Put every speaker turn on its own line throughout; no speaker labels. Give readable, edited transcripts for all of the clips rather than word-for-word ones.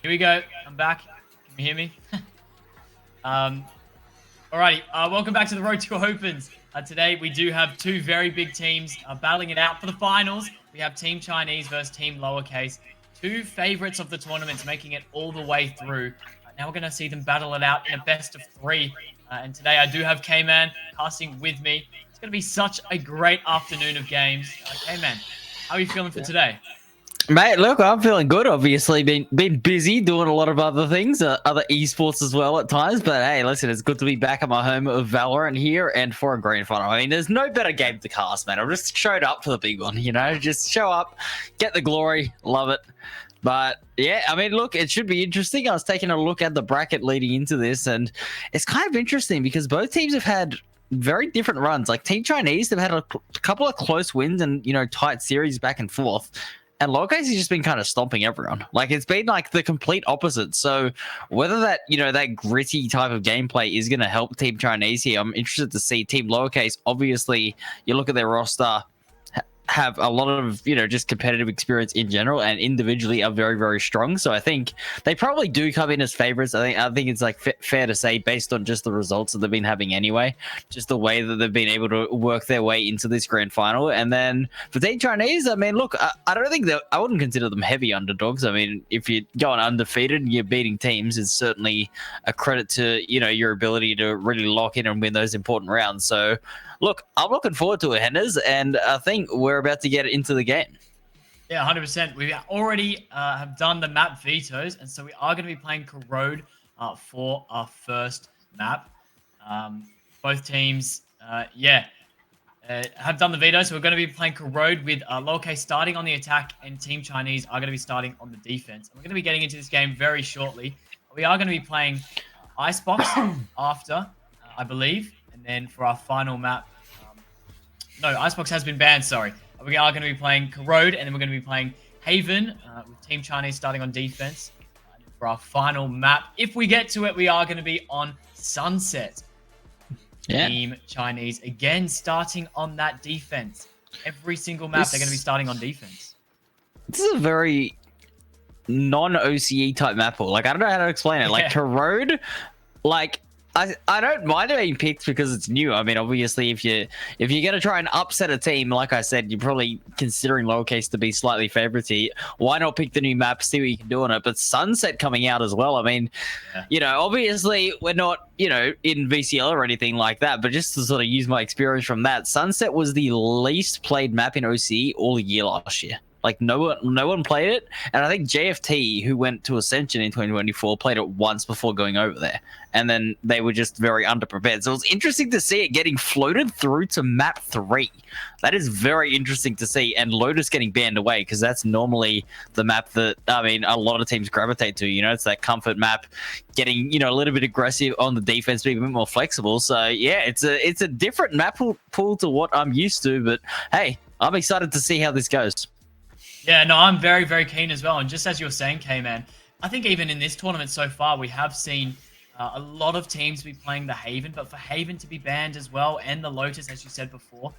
Here we go. I'm back. Can you hear me? Alrighty. Welcome back to the Road to Opens. Today we do have two very big teams battling it out for the finals. We have Team Chinese versus Team Lowercase. Two favorites of the tournament making it all the way through. Now we're going to see them battle it out in a best of three. And today I do have K-Man casting with me. It's going to be such a great afternoon of games. K-Man, how are you feeling for today?
Mate, look, I'm feeling good. Obviously, been busy doing a lot of other things, other esports as well at times. But hey, listen, it's good to be back at my home of Valorant here and for a grand final. I mean, there's no better game to cast, man. I just showed up for the big one, you know, just show up, get the glory, love it. But yeah, I mean, look, it should be interesting. I was taking a look at the bracket leading into this, and it's kind of interesting because both teams have had very different runs. Like Team Chinese, they've had a couple of close wins and, you know, tight series back and forth. and lowercase has just been kind of stomping everyone. Like, it's been like the complete opposite. So whether that, that gritty type of gameplay is going to help Team Chinese here, I'm interested to see. Team lowercase, obviously, you look at their roster, have a lot of just competitive experience in general, and individually are very, very strong. So I think they probably do come in as favorites. I think it's like fair to say, based on just the results that they've been having anyway, just the way that they've been able to work their way into this grand final. And then for Team Chinese, I mean, look, I don't think that I wouldn't consider them heavy underdogs. I mean, if you're going undefeated and you're beating teams, it's certainly a credit to your ability to really lock in and win those important rounds. So look, I'm looking forward to it, Henders, and I think we're about to get into the game.
Yeah, 100%. We already have done the map vetoes, and so we are going to be playing Corrode for our first map. Both teams, have done the veto, so we're going to be playing Corrode with lowercase starting on the attack, and Team Chinese are going to be starting on the defense. And we're going to be getting into this game very shortly. We are going to be playing Icebox after, I believe. And then for our final map, no, Icebox has been banned, sorry. We are going to be playing Corrode, and then we're going to be playing Haven with Team Chinese starting on defense. For our final map, if we get to it, we are going to be on Sunset. Yeah. Team Chinese, again, starting on that defense. Every single map, they're going to be starting on defense.
This is a very non-OCE type map. Like, I don't know how to explain it. Like, Corrode, like, I don't mind it being picked because it's new. I mean, obviously, if you're gonna try and upset a team, like I said, you're probably considering lowercase to be slightly favourite. Why not pick the new map, see what you can do on it? But Sunset coming out as well. I mean, obviously we're not in VCL or anything like that, but just to sort of use my experience from that, Sunset was the least played map in OCE all year last year. Like, no one played it, and I think JFT, who went to Ascension in 2024, played it once before going over there, and then they were just very underprepared. So it was interesting to see it getting floated through to map 3. That is very interesting to see, and Lotus getting banned away, because that's normally the map that, I mean, a lot of teams gravitate to. It's that comfort map, getting a little bit aggressive on the defense, being a bit more flexible. So yeah, it's a different map pool to what I'm used to, but hey, I'm excited to see how this goes.
Yeah, no, I'm very, very keen as well. And just as you were saying, K-Man, I think even in this tournament so far, we have seen a lot of teams be playing the Haven, but for Haven to be banned as well, and the Lotus, as you said before,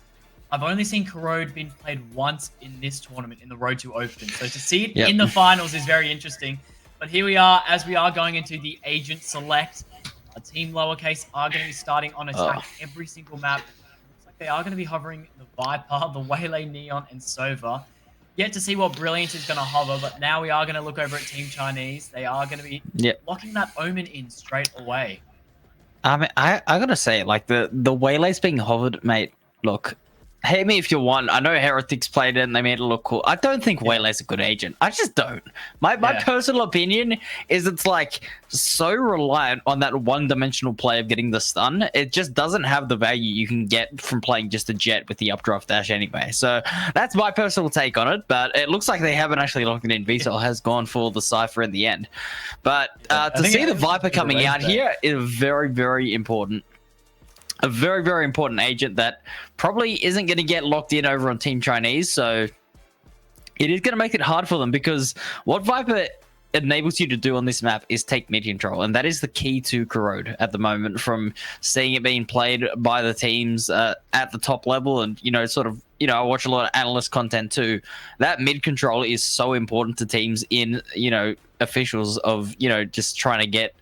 I've only seen Corrode being played once in this tournament in the Road to Open. So to see it in the finals is very interesting. But here we are, as we are going into the Agent Select. Team lowercase are going to be starting on attack every single map. Looks like they are going to be hovering the Viper, the Waylay Neon, and Sova. Yet to see what Brilliant is going to hover, but now we are going to look over at Team Chinese. They are going to be locking that Omen in straight away.
I mean, I gotta say, like, the Waylays being hovered, mate, look, hate me if you want. I know Heretics played it and they made it look cool. I don't think Waylay's a good agent. I just don't. My personal opinion is it's like so reliant on that one-dimensional play of getting the stun. It just doesn't have the value you can get from playing just a jet with the updraft dash anyway. So that's my personal take on it. But it looks like they haven't actually locked it in. VSOL has gone for the Cypher in the end. But to see the Viper coming out here is very, very important. A very, very important agent that probably isn't going to get locked in over on Team Chinese. So it is going to make it hard for them, because what Viper enables you to do on this map is take mid control. And that is the key to Corrode at the moment, from seeing it being played by the teams at the top level. And, sort of, I watch a lot of analyst content too. That mid control is so important to teams in, officials of, just trying to get...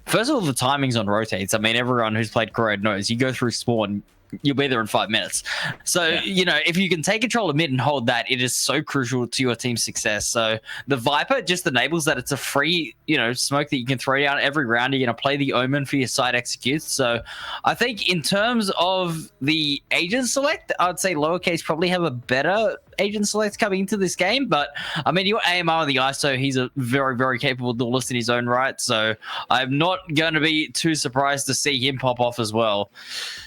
First of all, the timings on rotates. I mean, everyone who's played Corrode knows you go through spawn, you'll be there in 5 minutes. So, if you can take control of mid and hold that, it is so crucial to your team's success. So the Viper just enables that. It's a free, smoke that you can throw down every round. You're going to play the Omen for your side executes. So I think in terms of the agent select, I'd say lowercase probably have a better agent select coming into this game. But I mean, your AMR on the ISO, he's a very, very capable duelist in his own right. So I'm not going to be too surprised to see him pop off as well.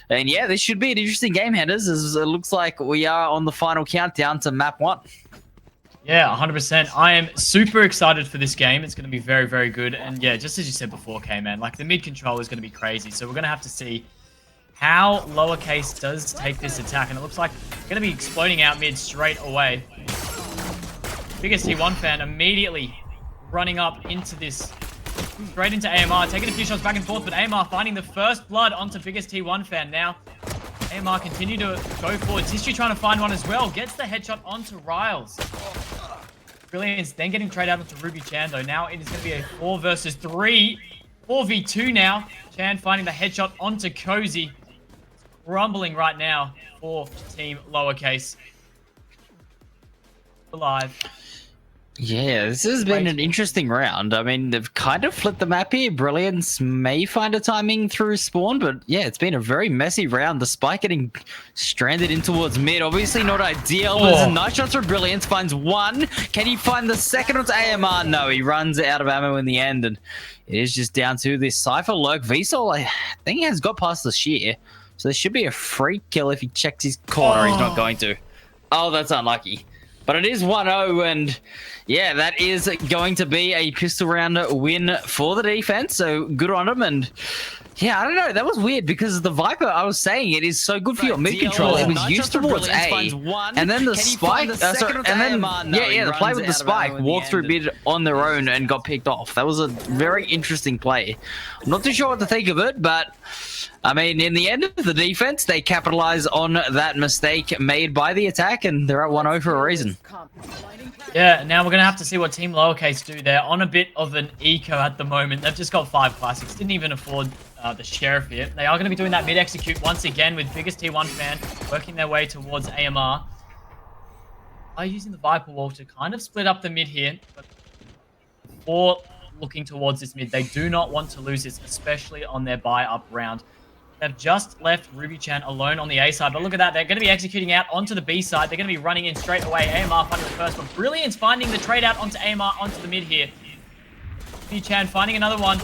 And yeah, this should be an interesting game, Henders, as it looks like we are on the final countdown to map 1.
Yeah, 100%. I am super excited for this game. It's going to be very, very good. And yeah, just as you said before, K-Man, like, the mid control is going to be crazy. So we're going to have to see how lowercase does take this attack. And it looks like it's going to be exploding out mid straight away. Biggest T1 fan immediately running up into this, straight into AMR, taking a few shots back and forth, but AMR finding the first blood onto Biggest T1 fan. Now, AMR continue to go forward. Tissue trying to find one as well. Gets the headshot onto Riles. Brilliance then getting traded out onto Ruby Chan, though. Now it is going to be a 4 versus 3. 4v2 now. Chan finding the headshot onto Cozy. Crumbling right now for Team Lowercase. Alive.
Yeah, this has been an interesting round. I mean, they've kind of flipped the map here. Brilliance may find a timing through spawn, but yeah, it's been a very messy round despite getting stranded in towards mid. Obviously not ideal. There's a nice shot from Brilliance, finds one. Can he find the second onto AMR? No, he runs out of ammo in the end, and it is just down to this Cypher lurk. VSOL, I think he has got past the shear, so there should be a free kill if he checks his corner. He's not going to. Oh, that's unlucky. But it is 1-0, and yeah, that is going to be a pistol round win for the defense. So good on them. And yeah, I don't know. That was weird because the Viper, I was saying, it is so good for your mid control. It was used towards A, and then the spike, and then the play with the spike walked through mid on their own and got picked off. That was a very interesting play. I'm not too sure what to think of it, but I mean, in the end of the defense, they capitalize on that mistake made by the attack, and they're at 1-0 for a reason.
Yeah, now we're going to have to see what Team Lowercase do. They're on a bit of an eco at the moment. They've just got 5 classics. Didn't even afford the Sheriff here. They are going to be doing that mid-execute once again with Biggest T1 fan working their way towards AMR. Are using the Viper wall to kind of split up the mid here. But before looking towards this mid, they do not want to lose this, especially on their buy-up round. They've just left Ruby Chan alone on the A side, but look at that. They're going to be executing out onto the B side. They're going to be running in straight away. AMR finding the first one. Brilliance finding the trade out onto AMR onto the mid here. Ruby Chan finding another one.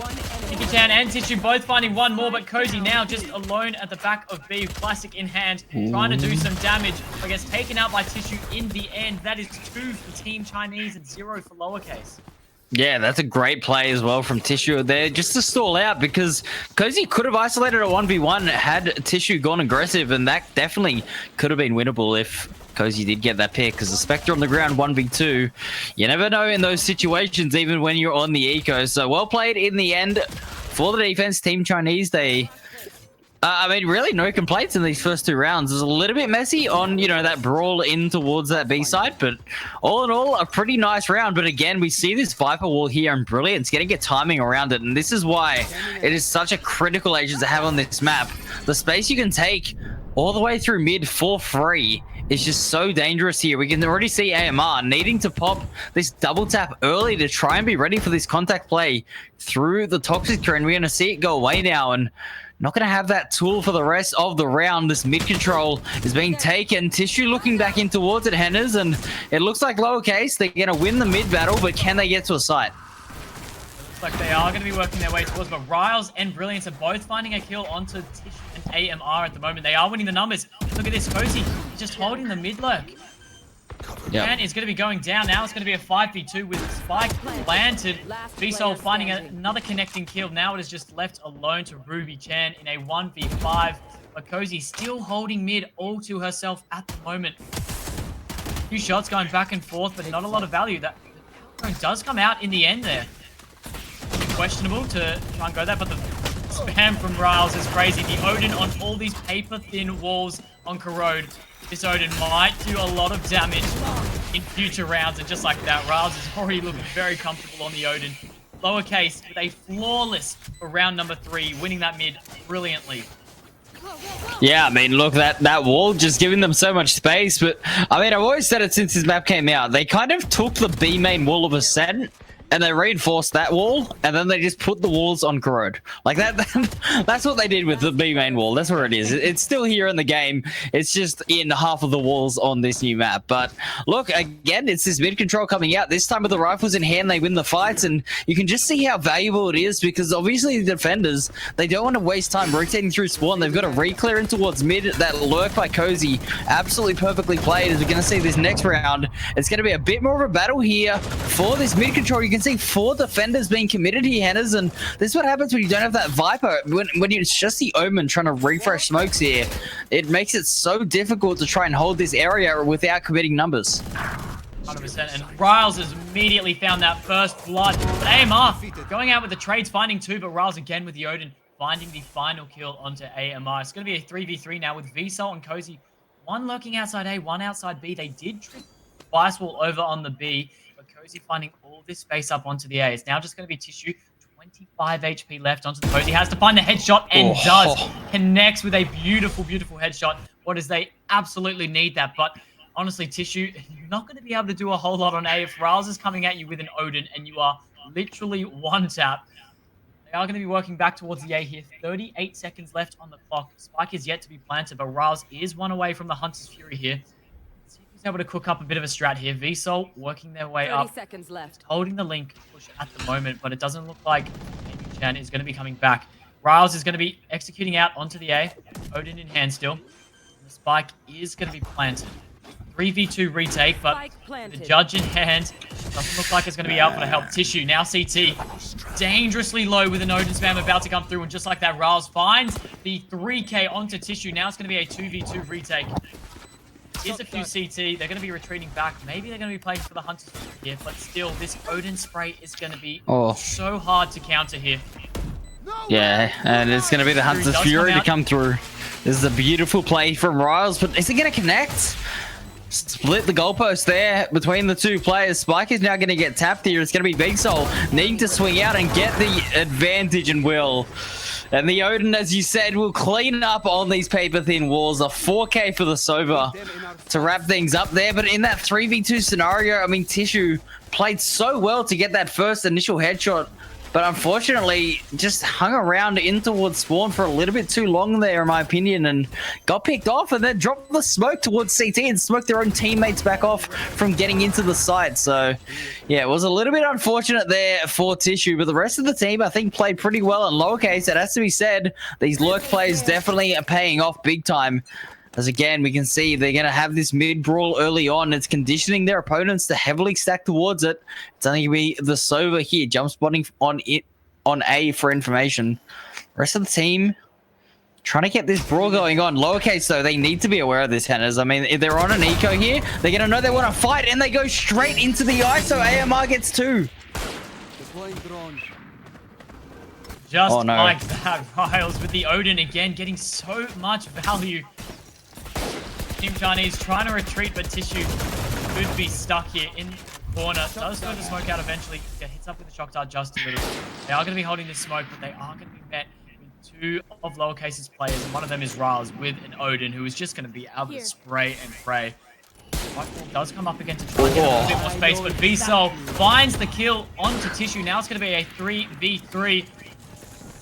Nikki Chan and Tissue both finding one more, but Cozy now just alone at the back of B, Classic in hand, trying to do some damage, but gets taken out by Tissue in the end. That is 2 for Team Chinese and 0 for Lowercase.
Yeah, that's a great play as well from Tissue there, just to stall out, because Cozy could have isolated a 1v1 had Tissue gone aggressive, and that definitely could have been winnable if Cozy did get that pick, because the Spectre on the ground 1v2, you never know in those situations, even when you're on the eco. So well played in the end for the defense. Team Chinese, they... I mean, really no complaints in these first 2 rounds. It was a little bit messy on, you know, that brawl in towards that B side, but all in all, a pretty nice round. But again, we see this Viper wall here, and Brilliance getting a timing around it, and this is why it is such a critical agent to have on this map. The space you can take all the way through mid for free is just so dangerous here. We can already see AMR needing to pop this double tap early to try and be ready for this contact play through the toxic trend. We're going to see it go away now, and not going to have that tool for the rest of the round. This mid control is being taken. Tissue looking back in towards it, Henners, and it looks like Lowercase, they're going to win the mid battle, but can they get to a site?
Looks like they are going to be working their way towards, but Riles and Brilliance are both finding a kill onto Tissue and AMR at the moment. They are winning the numbers. Look at this, Cozy just holding the mid lurk. Man is going to be going down. Now it's going to be a 5v2 with Spike planted. VSOL finding another connecting kill. Now it is just left alone to Ruby Chan in a 1v5. But Cozy still holding mid all to herself at the moment. A few shots going back and forth, but not a lot of value. That does come out in the end there. Questionable to try and go there, but the spam from Riles is crazy. The Odin on all these paper-thin walls on Corrode. This Odin might do a lot of damage in future rounds, and just like that, Riles is already looking very comfortable on the Odin. Lowercase with a flawless for round number 3, winning that mid brilliantly.
Yeah, I mean, look, that wall just giving them so much space, but I mean, I've always said it since this map came out. They kind of took the B main wall of Ascent and they reinforced that wall, and then they just put the walls on Corrode. Like that's what they did with the B main wall. That's what it is. It's still here in the game. It's just in half of the walls on this new map. But look, again, it's this mid control coming out. This time with the rifles in hand, they win the fights, and you can just see how valuable it is, because obviously the defenders, they don't want to waste time rotating through spawn. They've got to re-clear in towards mid. That lurk by Cozy, absolutely perfectly played. As we're going to see this next round, it's going to be a bit more of a battle here for this mid control. You can see 4 defenders being committed here, Henners, and this is what happens when you don't have that Viper. When it's just the Omen trying to refresh smokes here, it makes it so difficult to try and hold this area without committing numbers.
100%. And Riles has immediately found that first blood. But AMR going out with the trades, finding 2, but Riles again with the Odin, finding the final kill onto AMR. It's going to be a 3v3 now with VSOL and Cozy. One lurking outside A, one outside B. They did trick Vice Wall over on the B, but Cozy finding all this space up onto the A. It's now just going to be Tissue. 25 HP left onto the Cozy. Has to find the headshot and does. Connects with a beautiful, beautiful headshot. What is they absolutely need that. But honestly, Tissue, you're not going to be able to do a whole lot on A if Riles is coming at you with an Odin and you are literally one tap. They are going to be working back towards the A here. 38 seconds left on the clock. Spike is yet to be planted, but Riles is one away from the Hunter's Fury here. Let's see if he's able to cook up a bit of a strat here. VSOL working their way up.
30 seconds left.
Holding the link push at the moment, but it doesn't look like Chan is going to be coming back. Riles is going to be executing out onto the A. Odin in hand still. The Spike is going to be planted. 3v2 retake, but the judge in hand doesn't look like it's going to be out for the help. Tissue, now CT. Dangerously low with an Odin spam about to come through, and just like that, Riles finds the 3k onto Tissue. Now it's going to be a 2v2 retake. Here's a few CT. They're going to be retreating back. Maybe they're going to be playing for the Hunters here, but still, this Odin spray is going to be so hard to counter here.
Yeah, and it's going to be the Hunter's Fury to come through. This is a beautiful play from Riles, but is it going to connect? Split the goalpost there between the two players. Spike is now going to get tapped here. It's going to be VSOL needing to swing out and get the advantage, and will. And the Odin, as you said, will clean up on these paper-thin walls. A 4k for the Sova to wrap things up there. But in that 3v2 scenario, I mean, Tissue played so well to get that first initial headshot, but unfortunately just hung around in towards spawn for a little bit too long there, in my opinion, and got picked off and then dropped the smoke towards CT and smoked their own teammates back off from getting into the site. So yeah, it was a little bit unfortunate there for Tissue, but the rest of the team, I think, played pretty well. In lowercase, it has to be said, these lurk plays definitely are paying off big time. As again, we can see they're going to have this mid-brawl early on. It's conditioning their opponents to heavily stack towards it. It's only going to be the Sova here, jump spotting on A for information. Rest of the team trying to get this brawl going on. Lowercase, though, they need to be aware of this, Hannahs. I mean, if they're on an eco here, they're going to know they want to fight, and they go straight into the eye, so AMR gets 2.
Just like that, Riles with the Odin again, getting so much value. Team Chinese trying to retreat, but Tissue could be stuck here in the corner. Does go to smoke out eventually. Hits up with the shock dart just a little. They are going to be holding this smoke, but they are going to be met with 2 of lowercase's players, and one of them is Riles with an Odin, who is just going to be able to spray and pray. Whiteball does come up again to try and get a little bit more space, but VSOL finds the kill onto Tissue. Now it's going to be a 3v3.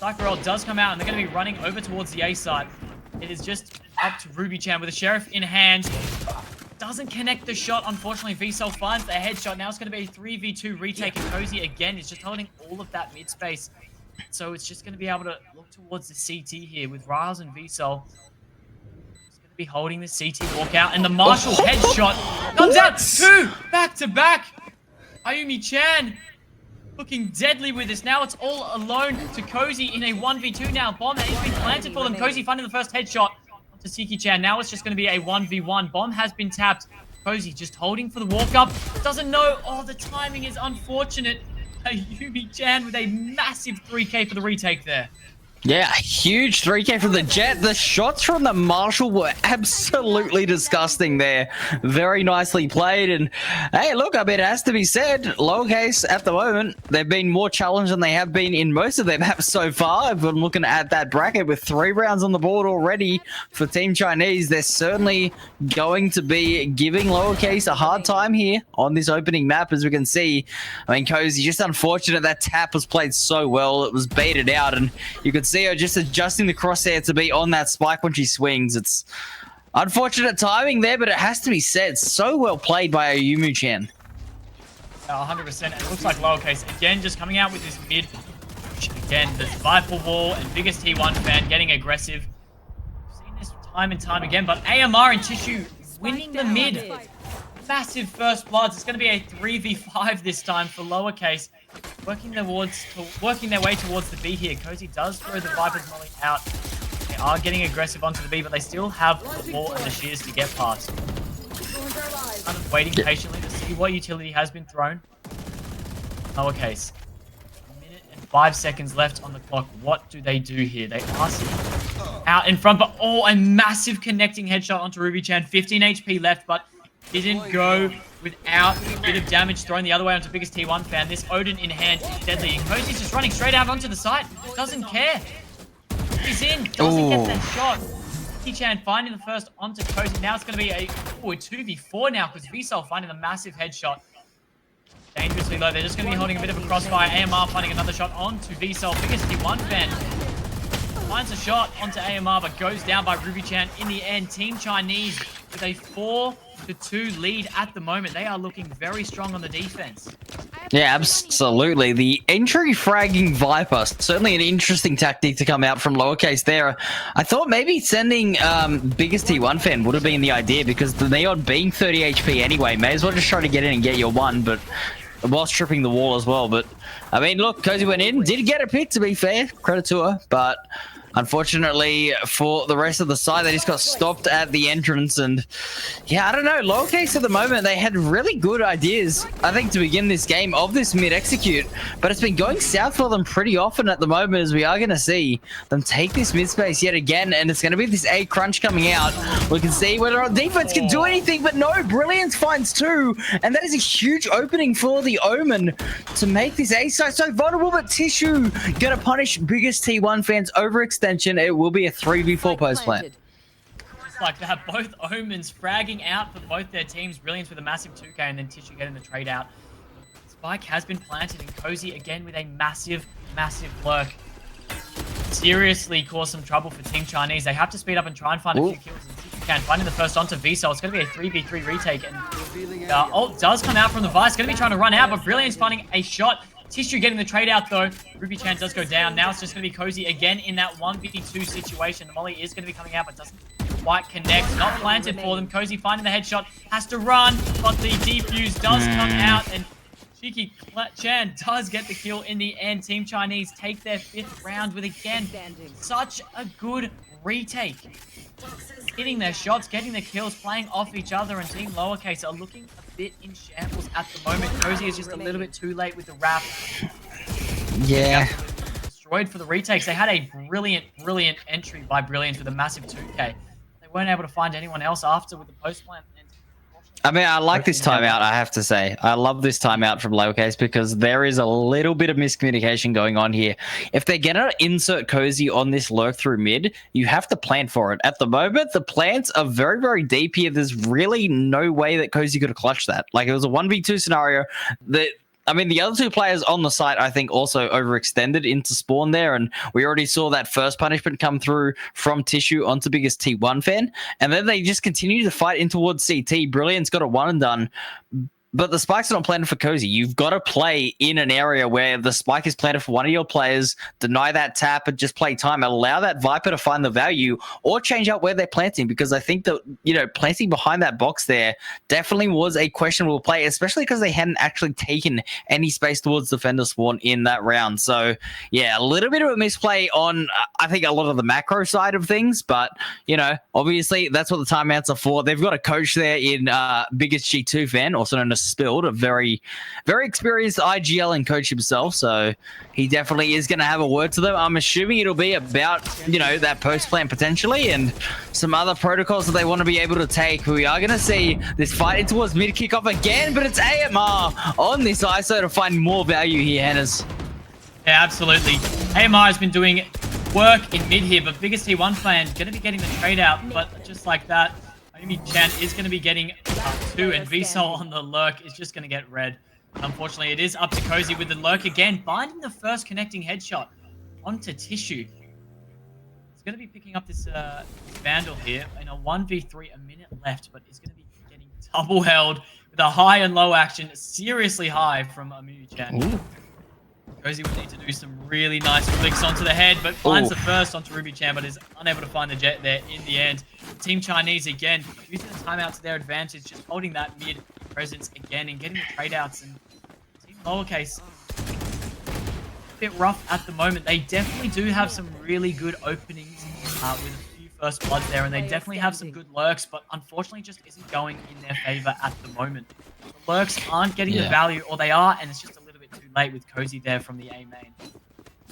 Cypherell does come out, and they're going to be running over towards the A side. It is just up to Ruby Chan with a Sheriff in hand. Doesn't connect the shot. Unfortunately, VSOL finds the headshot. Now it's going to be a 3v2 retake. And Cozy, again, is just holding all of that mid space. So it's just going to be able to look towards the CT here with Riles and VSOL. It's going to be holding the CT walkout. And the Marshall headshot comes out 2 back-to-back. Ayumi Chan looking deadly with this. Now it's all alone to Cozy in a 1v2 now. Bomb has been planted for them. Cozy finding the first headshot to Siki-chan. Now it's just going to be a 1v1. Bomb has been tapped. Cozy just holding for the walk-up. Doesn't know. Oh, the timing is unfortunate. Ayumi-chan with a massive 3k for the retake there.
Yeah, huge 3k from the Jet. The shots from the Marshall were absolutely disgusting there. Very nicely played. And hey, look, I mean, it has to be said, lowercase at the moment, they've been more challenged than they have been in most of their maps so far. If I'm looking at that bracket with 3 rounds on the board already for Team Chinese, they're certainly going to be giving lowercase a hard time here on this opening map, as we can see. I mean, Cozy, just unfortunate that tap was played so well. It was baited out, and you could see her just adjusting the crosshair to be on that spike when she swings. It's unfortunate timing there, but it has to be said, so well played by Ayumu-chan.
100%. It looks like lowercase again just coming out with this mid. Again, the Viper Wall and biggest T1 fan getting aggressive. We've seen this time and time again, but AMR and Tissue winning the mid. Massive first bloods. It's going to be a 3v5 this time for lowercase. Working their way towards the B here. Cozy does throw the Viper's molly out. They are getting aggressive onto the B, but they still have the wall and the shears to get past. waiting patiently to see what utility has been thrown. Lowercase. 5 seconds left on the clock. What do they do here? They are out in front, but a massive connecting headshot onto Ruby Chan. 15 HP left, but didn't go without a bit of damage thrown the other way onto biggest T1 fan. This Odin in hand is deadly. And Cozy's just running straight out onto the site. Doesn't care. He's in. Doesn't get that shot. Chan finding the first onto Cozy. Now it's going to be a 2v4 now because VSOL finding the massive headshot. Dangerously low. They're just going to be holding a bit of a crossfire. AMR finding another shot onto VSOL. Biggest T1 fan finds a shot onto AMR, but goes down by Ruby Chan in the end. Team Chinese with a 4-2 lead at the moment. They are looking very strong on the defense.
Yeah, absolutely. The entry fragging Viper, certainly an interesting tactic to come out from lowercase there. I thought maybe sending biggest T1 fan would have been the idea because the Neon being 30 HP anyway, may as well just try to get in and get your one, but while stripping the wall as well. But I mean, look, Cozy went in, did get a pick to be fair, credit to her, but unfortunately for the rest of the side, they just got stopped at the entrance. And yeah, I don't know, lowercase at the moment, they had really good ideas, I think, to begin this game of this mid-execute, but it's been going south for them pretty often at the moment, as we are going to see them take this mid-space yet again, and it's going to be this A crunch coming out. We can see whether our defense can do anything, but no, Brilliance finds two, and that is a huge opening for the Omen to make this A site so vulnerable, but Tissue gonna punish biggest T1 fans overextended. It will be a 3v4 post plant.
Just like that, both Omens fragging out for both their teams. Brilliance with a massive 2k and then Tissue getting the trade out. Spike has been planted and Cozy again with a massive lurk. Seriously cause some trouble for Team Chinese. They have to speed up and try and find a few kills. And Tissue can finding the first onto VSOL. It's going to be a 3v3 retake. And ult does come out from the Vice. Going to be trying to run out, but Brilliance finding a shot. Tissue getting the trade out though. Ruby Chan does go down. Now it's just going to be Cozy again in that 1v2 situation. The molly is going to be coming out, but doesn't quite connect. Not planted for them. Cozy finding the headshot. Has to run, but the defuse does come out. And Cheeky Chan does get the kill in the end. Team Chinese take their 5th round with, again, such a good retake. Hitting their shots, getting the kills, playing off each other, and Team Lowercase are looking a bit in shambles at the moment. Cozy is just a little bit too late with the wrap.
Yeah.
Destroyed for the retakes. They had a brilliant entry by Brilliance with a massive 2k. They weren't able to find anyone else after with the post plant.
I mean, I like this timeout, I have to say. I love this timeout from lowercase because there is a little bit of miscommunication going on here. If they're going to insert Cozy on this lurk through mid, you have to plan for it. At the moment, the plants are very deep here. There's really no way that Cozy could have clutched that. Like, it was a 1v2 scenario that... I mean, the other two players on the site, I think, also overextended into spawn there, and we already saw that first punishment come through from Tissue onto biggest T1 fan, and then they just continue to fight in towards CT. Brilliant's got a one and done, but the spikes are not planted for Cozy. You've got to play in an area where the spike is planted for one of your players, deny that tap and just play time, allow that Viper to find the value, or change out where they're planting, because I think that, you know, planting behind that box there definitely was a questionable play, especially because they hadn't actually taken any space towards defender spawn in that round. So, yeah, a little bit of a misplay on, I think, a lot of the macro side of things, but, you know, obviously that's what the timeouts are for. They've got a coach there in biggest G2 fan, also known as Spilled, a very experienced IGL and coach himself, so he definitely is going to have a word to them. I'm assuming it'll be about, you know, that post plan potentially and some other protocols that they want to be able to take. We are going to see this fight in towards mid kickoff again, but it's AMR on this ISO to find more value here, Hennes.
Yeah, absolutely. AMR has been doing work in mid here, but biggest T1 fan going to be getting the trade out, but just like that, Ruby Chan is going to be getting 2, and VSOL on the lurk is just going to get red. Unfortunately, it is up to Cozy with the lurk again, finding the first connecting headshot onto Tissue. He's going to be picking up this Vandal here in a 1v3, a minute left, but he's going to be getting double held with a high and low action, seriously high from Ruby Chan. Cozy would need to do some really nice flicks onto the head, but finds the first onto Ruby Chan, but is unable to find the jet there in the end. Team Chinese again, using the timeout to their advantage, just holding that mid presence again and getting the trade outs. And Team Lowercase, a bit rough at the moment. They definitely do have some really good openings with a few first bloods there, and they definitely have some good lurks, but unfortunately just isn't going in their favor at the moment. The lurks aren't getting the value, or they are, and it's just a little bit too late with Cozy there from the A main.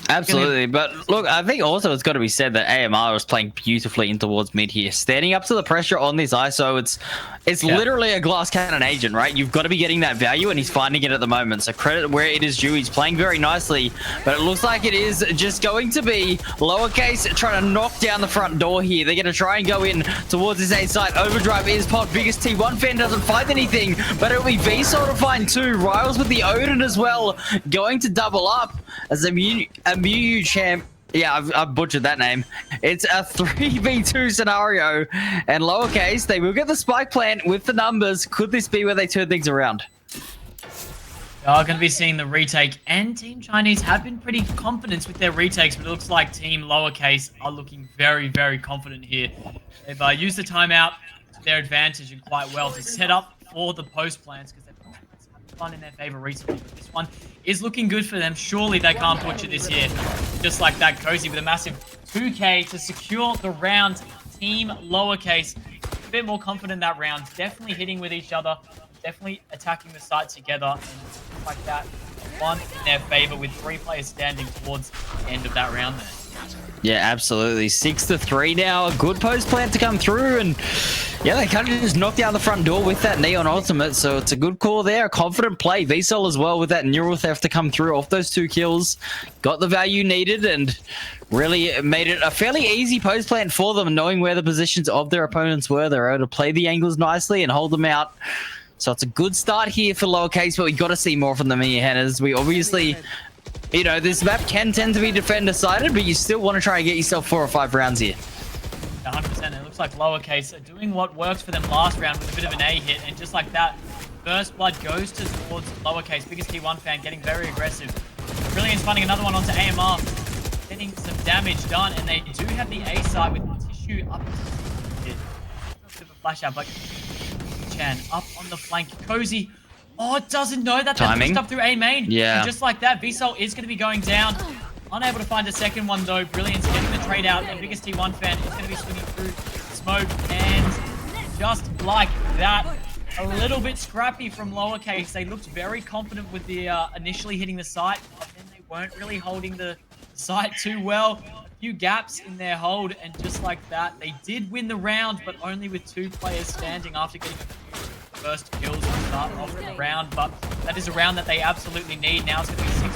Absolutely, but look, I think also it's got to be said that AMR was playing beautifully in towards mid here, standing up to the pressure on this ISO. It's literally a glass cannon agent, right? You've got to be getting that value, and he's finding it at the moment. So credit where it is due. He's playing very nicely, but it looks like it is just going to be lowercase trying to knock down the front door here. They're going to try and go in towards this A site. Overdrive is popped. Biggest T1 fan doesn't find anything, but it'll be VSOL to find two. Riles with the Odin as well, going to double up as a Mew champ. Yeah, I've butchered that name. It's a 3v2 scenario, and lowercase, they will get the spike plant with the numbers. Could this be where they turn things around?
We are going to be seeing the retake, and Team Chinese have been pretty confident with their retakes, but it looks like Team Lowercase are looking very, very confident here. They've used the timeout to their advantage and quite well to set up for the post plants, because they've had fun in their favor recently, but this one is looking good for them. Surely they can't butcher this here. Just like that, Cozy with a massive 2k to secure the round. Team Lowercase a bit more confident that round. Definitely hitting with each other. Definitely attacking the site together. And like that, one in their favor with 3 players standing towards the end of that round there.
Yeah, absolutely. 6-3 now. A good post plant to come through, and yeah, they kind of just knocked down the front door with that Neon Ultimate, so it's a good call there. A confident play. VSOL as well with that Neural Theft to come through off those 2 kills. Got the value needed and really made it a fairly easy post plant for them, knowing where the positions of their opponents were. They were able to play the angles nicely and hold them out. So it's a good start here for lowercase, but we got to see more from them here, Hannahs. We obviously... You know, this map can tend to be defender-sided, but you still want to try and get yourself 4 or 5 rounds here.
100%. It looks like lowercase are doing what works for them last round with a bit of an A hit, and just like that, first blood goes towards lowercase. Biggest T1 fan getting very aggressive. Brilliant's finding another one onto AMR, getting some damage done, and they do have the A side with Tissue up. A bit of a flash out, but Chan up on the flank. Cozy. Oh, it doesn't know that they're pushed up through A main.
Yeah.
And just like that, VSOL is going to be going down. Unable to find a second one though. Brilliant's getting the trade out, and Biggest T1 fan is going to be swinging through smoke. And just like that, a little bit scrappy from lowercase. They looked very confident with the initially hitting the site, but then they weren't really holding the site too well. A few gaps in their hold, and just like that, they did win the round, but only with 2 players standing after getting first kills to start off the round, but that is a round that they absolutely need. Now it's going to be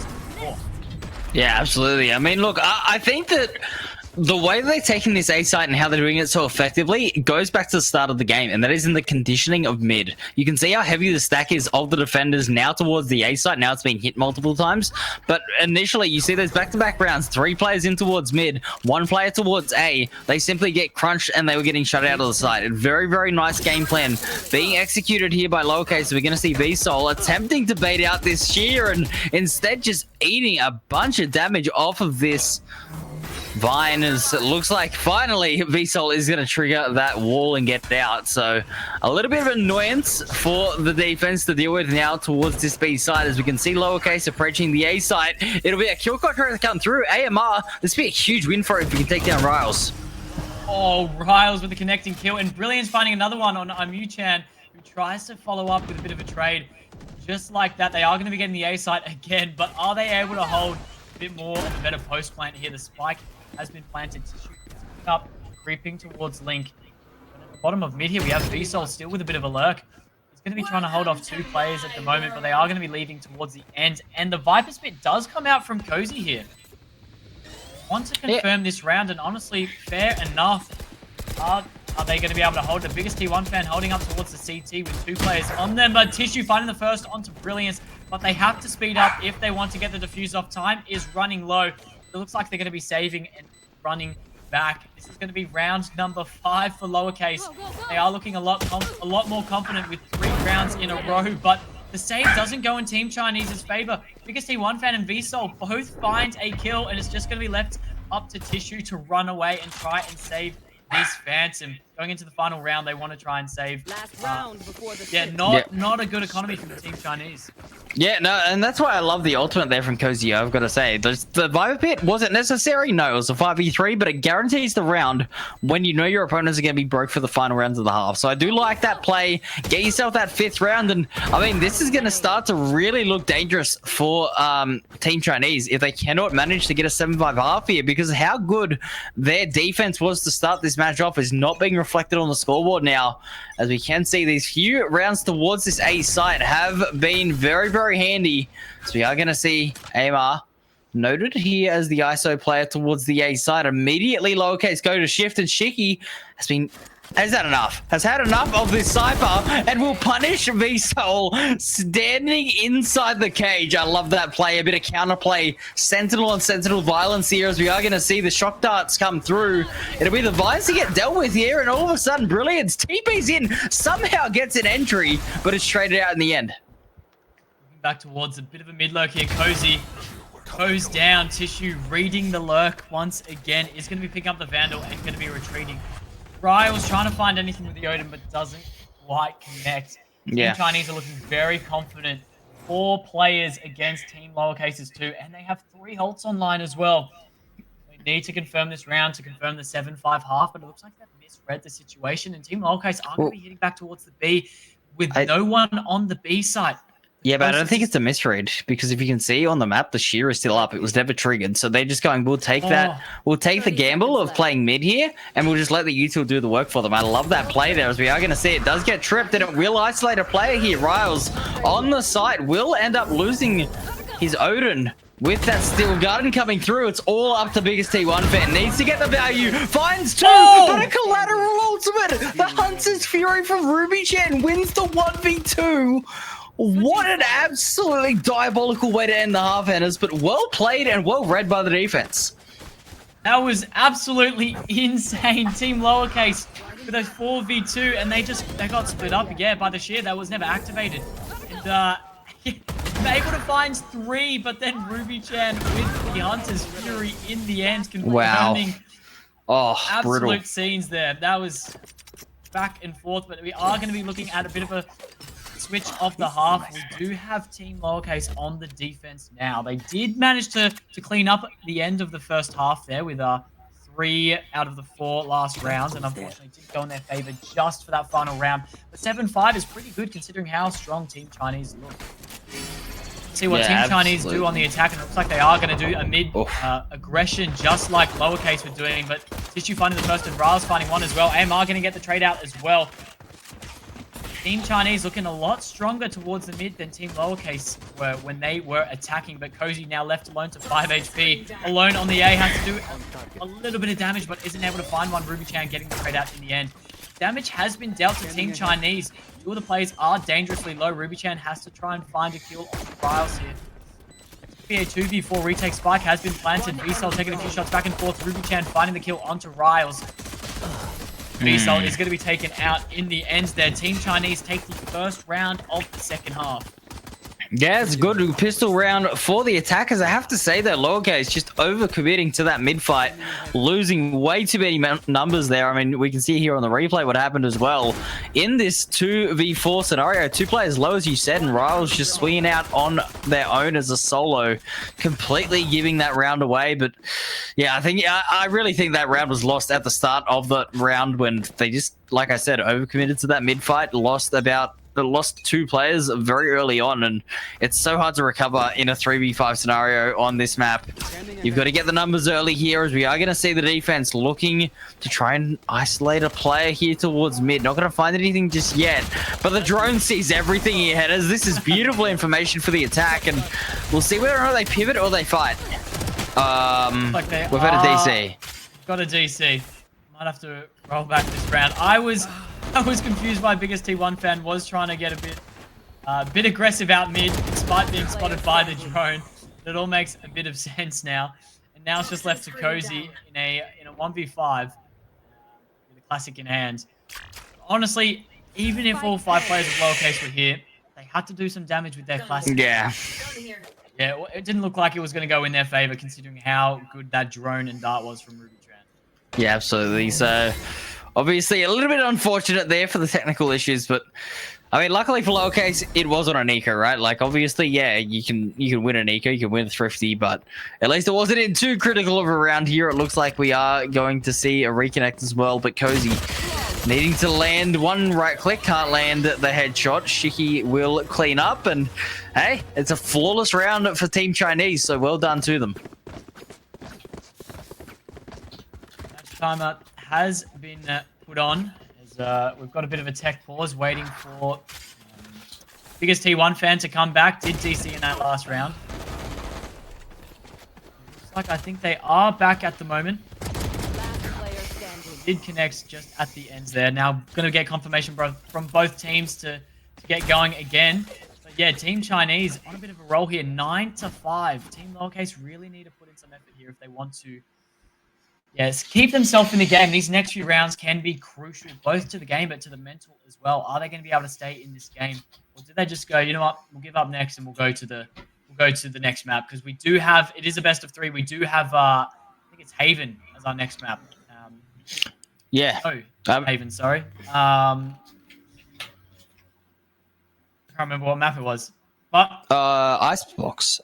6-4.
Yeah, absolutely. I mean, look, I think that the way they're taking this A site and how they're doing it so effectively goes back to the start of the game, and that is in the conditioning of mid. You can see how heavy the stack is of the defenders now towards the A site. Now it's been hit multiple times, but initially you see those back-to-back rounds, 3 players in towards mid, 1 player towards A. They simply get crunched and they were getting shut out of the site. A very, very nice game plan being executed here by lowercase. We're going to see VSOL attempting to bait out this shear and instead just eating a bunch of damage off of this Vine. As it looks like finally VSOL is going to trigger that wall and get out. So a little bit of annoyance for the defense to deal with now towards this B side, as we can see lowercase approaching the A side. It'll be a kill contract to come through. AMR, this will be a huge win for it if we can take down Riles.
Oh, Riles with the connecting kill, and Brilliant's finding another one on Amu-chan, who tries to follow up with a bit of a trade. Just like that, they are going to be getting the A site again, but are they able to hold a bit more of a better post plant here? The spike has been planted. Tissue up, creeping towards Link. But at the bottom of mid here, we have VSOL still with a bit of a lurk. He's going to be trying to hold off 2 players at the moment, but they are going to be leaving towards the end. And the Viper Spit does come out from Cozy here. Want to confirm this round, and honestly, fair enough. Are they going to be able to hold the Biggest T1 fan holding up towards the CT with 2 players on them? But Tissue finding the first onto Brilliance, but they have to speed up if they want to get the defuse off. Time is running low. It looks like they're going to be saving and running back. This is going to be round number 5 for lowercase. They are looking a lot more confident with 3 rounds in a row, but the save doesn't go in Team Chinese's favor. Biggest T1 fan and VSOL both find a kill, and it's just going to be left up to Tissue to run away and try and save this Phantom. going into the final round, they want to try and save.
Last round before the
Yeah, not a good economy from the Team Chinese.
Yeah, no, and that's why I love the ultimate there from Cozy. I've got to say, the Viper Pit wasn't necessary. No, it was a 5v3, but it guarantees the round when you know your opponents are going to be broke for the final rounds of the half. So I do like that play. Get yourself that 5th round, and I mean, this is going to start to really look dangerous for Team Chinese if they cannot manage to get a 7-5 half here, because how good their defense was to start this match off is not being reflected on the scoreboard now. As we can see, these few rounds towards this A site have been very, very handy. So we are going to see Amar noted here as the ISO player towards the A side. Immediately lowercase go to shift, and Shiki has had enough. Has had enough of this Cypher and will punish VSOL standing inside the cage. I love that play. A bit of counterplay. Sentinel on Sentinel violence here, as we are going to see the shock darts come through. It'll be the Vines to get dealt with here, and all of a sudden, Brilliance TP's in. Somehow gets an entry, but it's traded out in the end.
Back towards a bit of a mid lurk here. Cozy goes down. Tissue reading the lurk once again. Is going to be picking up the Vandal and going to be retreating. Ryle's trying to find anything with the Odin, but doesn't quite connect.
Yeah.
Team Chinese are looking very confident. 4 players against Team Lowercases 2, and they have 3 halts online as well. They need to confirm this round to confirm the 7-5 half, but it looks like they've misread the situation, and Team Lowercase are going to be hitting back towards the B with no one on the B side.
Yeah, but I don't think it's a misread, because if you can see on the map, the shear is still up. It was never triggered. So they're just going, we'll take that. We'll take the gamble of playing mid here, and we'll just let the util do the work for them. I love that play there, as we are going to see it does get tripped, and it will isolate a player here. Riles on the site will end up losing his Odin. With that Steel Garden coming through, it's all up to biggest T1 fan. Needs to get the value. Finds 2, but a collateral ultimate. The Hunter's Fury from Ruby Chen wins the 1v2. What an absolutely diabolical way to end the half, Enders, but well played and well read by the defense.
That was absolutely insane. Team Lowercase with a 4v2, and they got split up, yeah, by the shear that was never activated. And able to find 3, but then Ruby Chan with the Hunter's Fury in the end, confirming absolute
brutal
scenes there. That was back and forth, but we are going to be looking at a bit of a switch of the half. We do have Team Lowercase on the defense now. They did manage to clean up the end of the first half there with 3 out of the 4 last rounds, and unfortunately didn't go in their favor just for that final round. But 7-5 is pretty good considering how strong Team Chinese look. See what Team Chinese do on the attack, and it looks like they are going to do a mid aggression just like Lowercase were doing, but Tissue finding the first and Riles finding one as well. AMR going to get the trade out as well. Team Chinese looking a lot stronger towards the mid than Team Lowercase were when they were attacking, but Cozy now left alone to 5 HP. Alone on the A, has to do a little bit of damage, but isn't able to find one. Ruby Chan getting the trade out in the end. Damage has been dealt to Team Chinese. 2 of the players are dangerously low. Ruby Chan has to try and find a kill on the Riles here. A 2v4 retake spike has been planted. VSOL taking a few shots back and forth. Ruby Chan finding the kill onto Riles. VSOL is going to be taken out in the end there. Team Chinese take the first round of the second half.
Yeah, it's a good pistol round for the attackers. I have to say that Lowercase just overcommitting to that mid fight, losing way too many numbers there. I mean, we can see here on the replay what happened as well. In this 2v4 scenario, 2 players low, as you said, and Riles just swinging out on their own as a solo, completely giving that round away. But yeah, I really think that round was lost at the start of the round when they just, like I said, overcommitted to that mid fight, lost 2 players very early on, and it's so hard to recover in a 3v5 scenario on this map. You've got to get the numbers early here, as we are going to see the defense looking to try and isolate a player here towards mid. Not going to find anything just yet, but the drone sees everything here, Headers. This is beautiful information for the attack, and we'll see whether or not they pivot or they fight. We've had a DC.
Got a DC. Might have to roll back this round. I was confused by biggest T1 fan, was trying to get a bit aggressive out mid despite being spotted by the drone. It all makes a bit of sense now. And now it's just left to Cozy in a 1v5 with a classic in hand. Honestly, even if all 5 players of Lowercase were here, they had to do some damage with their classic.
Yeah.
Yeah, it didn't look like it was going to go in their favor considering how good that drone and dart was from Ruby Tran.
Yeah, absolutely. So Obviously, a little bit unfortunate there for the technical issues, but I mean, luckily for lowercase, it was on an eco, right? Like, obviously, yeah, you can win an eco, you can win Thrifty, but at least it wasn't in too critical of a round here. It looks like we are going to see a reconnect as well, but Cozy needing to land one right click, can't land the headshot. Shiki will clean up, and hey, it's a flawless round for Team Chinese, so well done to them.
Timer has been put on. As, we've got a bit of a tech pause waiting for biggest T1 fan to come back. Did DC in that last round. Looks like I think they are back at the moment. Did connect just at the ends there. Now going to get confirmation from both teams to get going again. But yeah, Team Chinese on a bit of a roll here. 9-5. Team Lowercase really need to put in some effort here if they want to. Yes, keep themselves in the game. These next few rounds can be crucial, both to the game but to the mental as well. Are they going to be able to stay in this game, or do they just go, you know what, we'll give up next and we'll go to the next map? Because we do have, it is a best of 3. We do have, I think it's Haven as our next map.
Yeah.
Oh, Haven. Sorry. I can't remember what map it was, but
Icebox.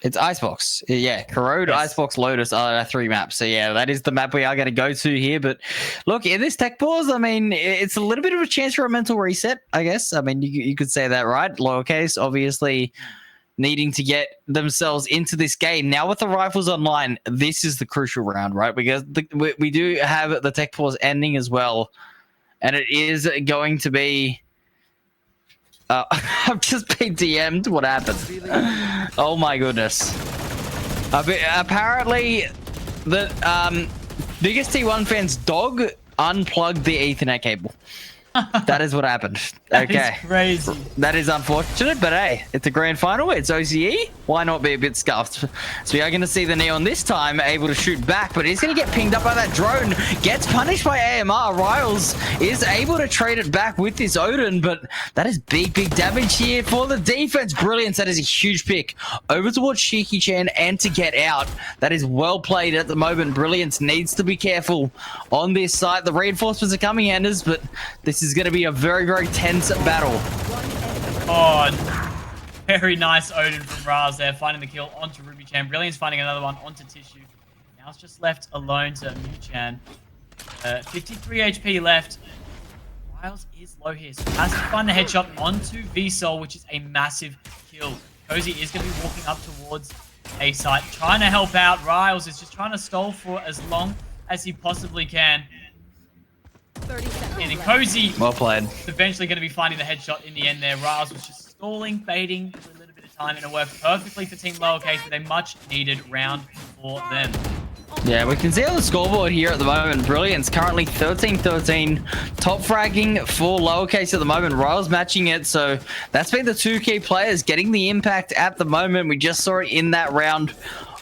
It's Icebox. Yeah, Corrode, yes. Icebox, Lotus are our 3 maps. So yeah, that is the map we are going to go to here. But look, in this tech pause, I mean, it's a little bit of a chance for a mental reset, I guess. I mean, you could say that, right? Lowercase, obviously needing to get themselves into this game. Now with the rifles online, this is the crucial round, right? Because we do have the tech pause ending as well. And it is going to be... I've just been DM'd. What happened? Oh my goodness. Apparently, the biggest T1 fan's dog unplugged the Ethernet cable. That is what happened. Okay.
That is crazy.
That is unfortunate, but hey, it's a grand final. It's OCE. Why not be a bit scuffed? So we are going to see the Neon this time able to shoot back, but he's going to get pinged up by that drone. Gets punished by AMR. Riles is able to trade it back with this Odin, but that is big damage here for the defense. Brilliance. That is a huge pick over towards Shiki-chan and to get out. That is well played at the moment. Brilliance needs to be careful on this site. The reinforcements are coming, Anders, but this is going to be a very tense battle.
Oh, very nice Odin from Raz there, finding the kill onto Ruby-chan. Brilliant's finding another one onto Tissue. Now it's just left alone to Mew-chan. 53 HP left. Riles is low here, so has to find the headshot onto VSOL, which is a massive kill. Cozy is going to be walking up towards A site, trying to help out. Riles is just trying to stall for as long as he possibly can.
30 seconds
and Cozy
well played.
Eventually going to be finding the headshot in the end there. Riles was just stalling, baiting for a little bit of time, and it worked perfectly for Team Lowercase with a much needed round for them.
Yeah, we can see on the scoreboard here at the moment, Brilliance currently 13-13, top fragging for Lowercase at the moment. Riles matching it, so that's been the 2 key players getting the impact at the moment. We just saw it in that round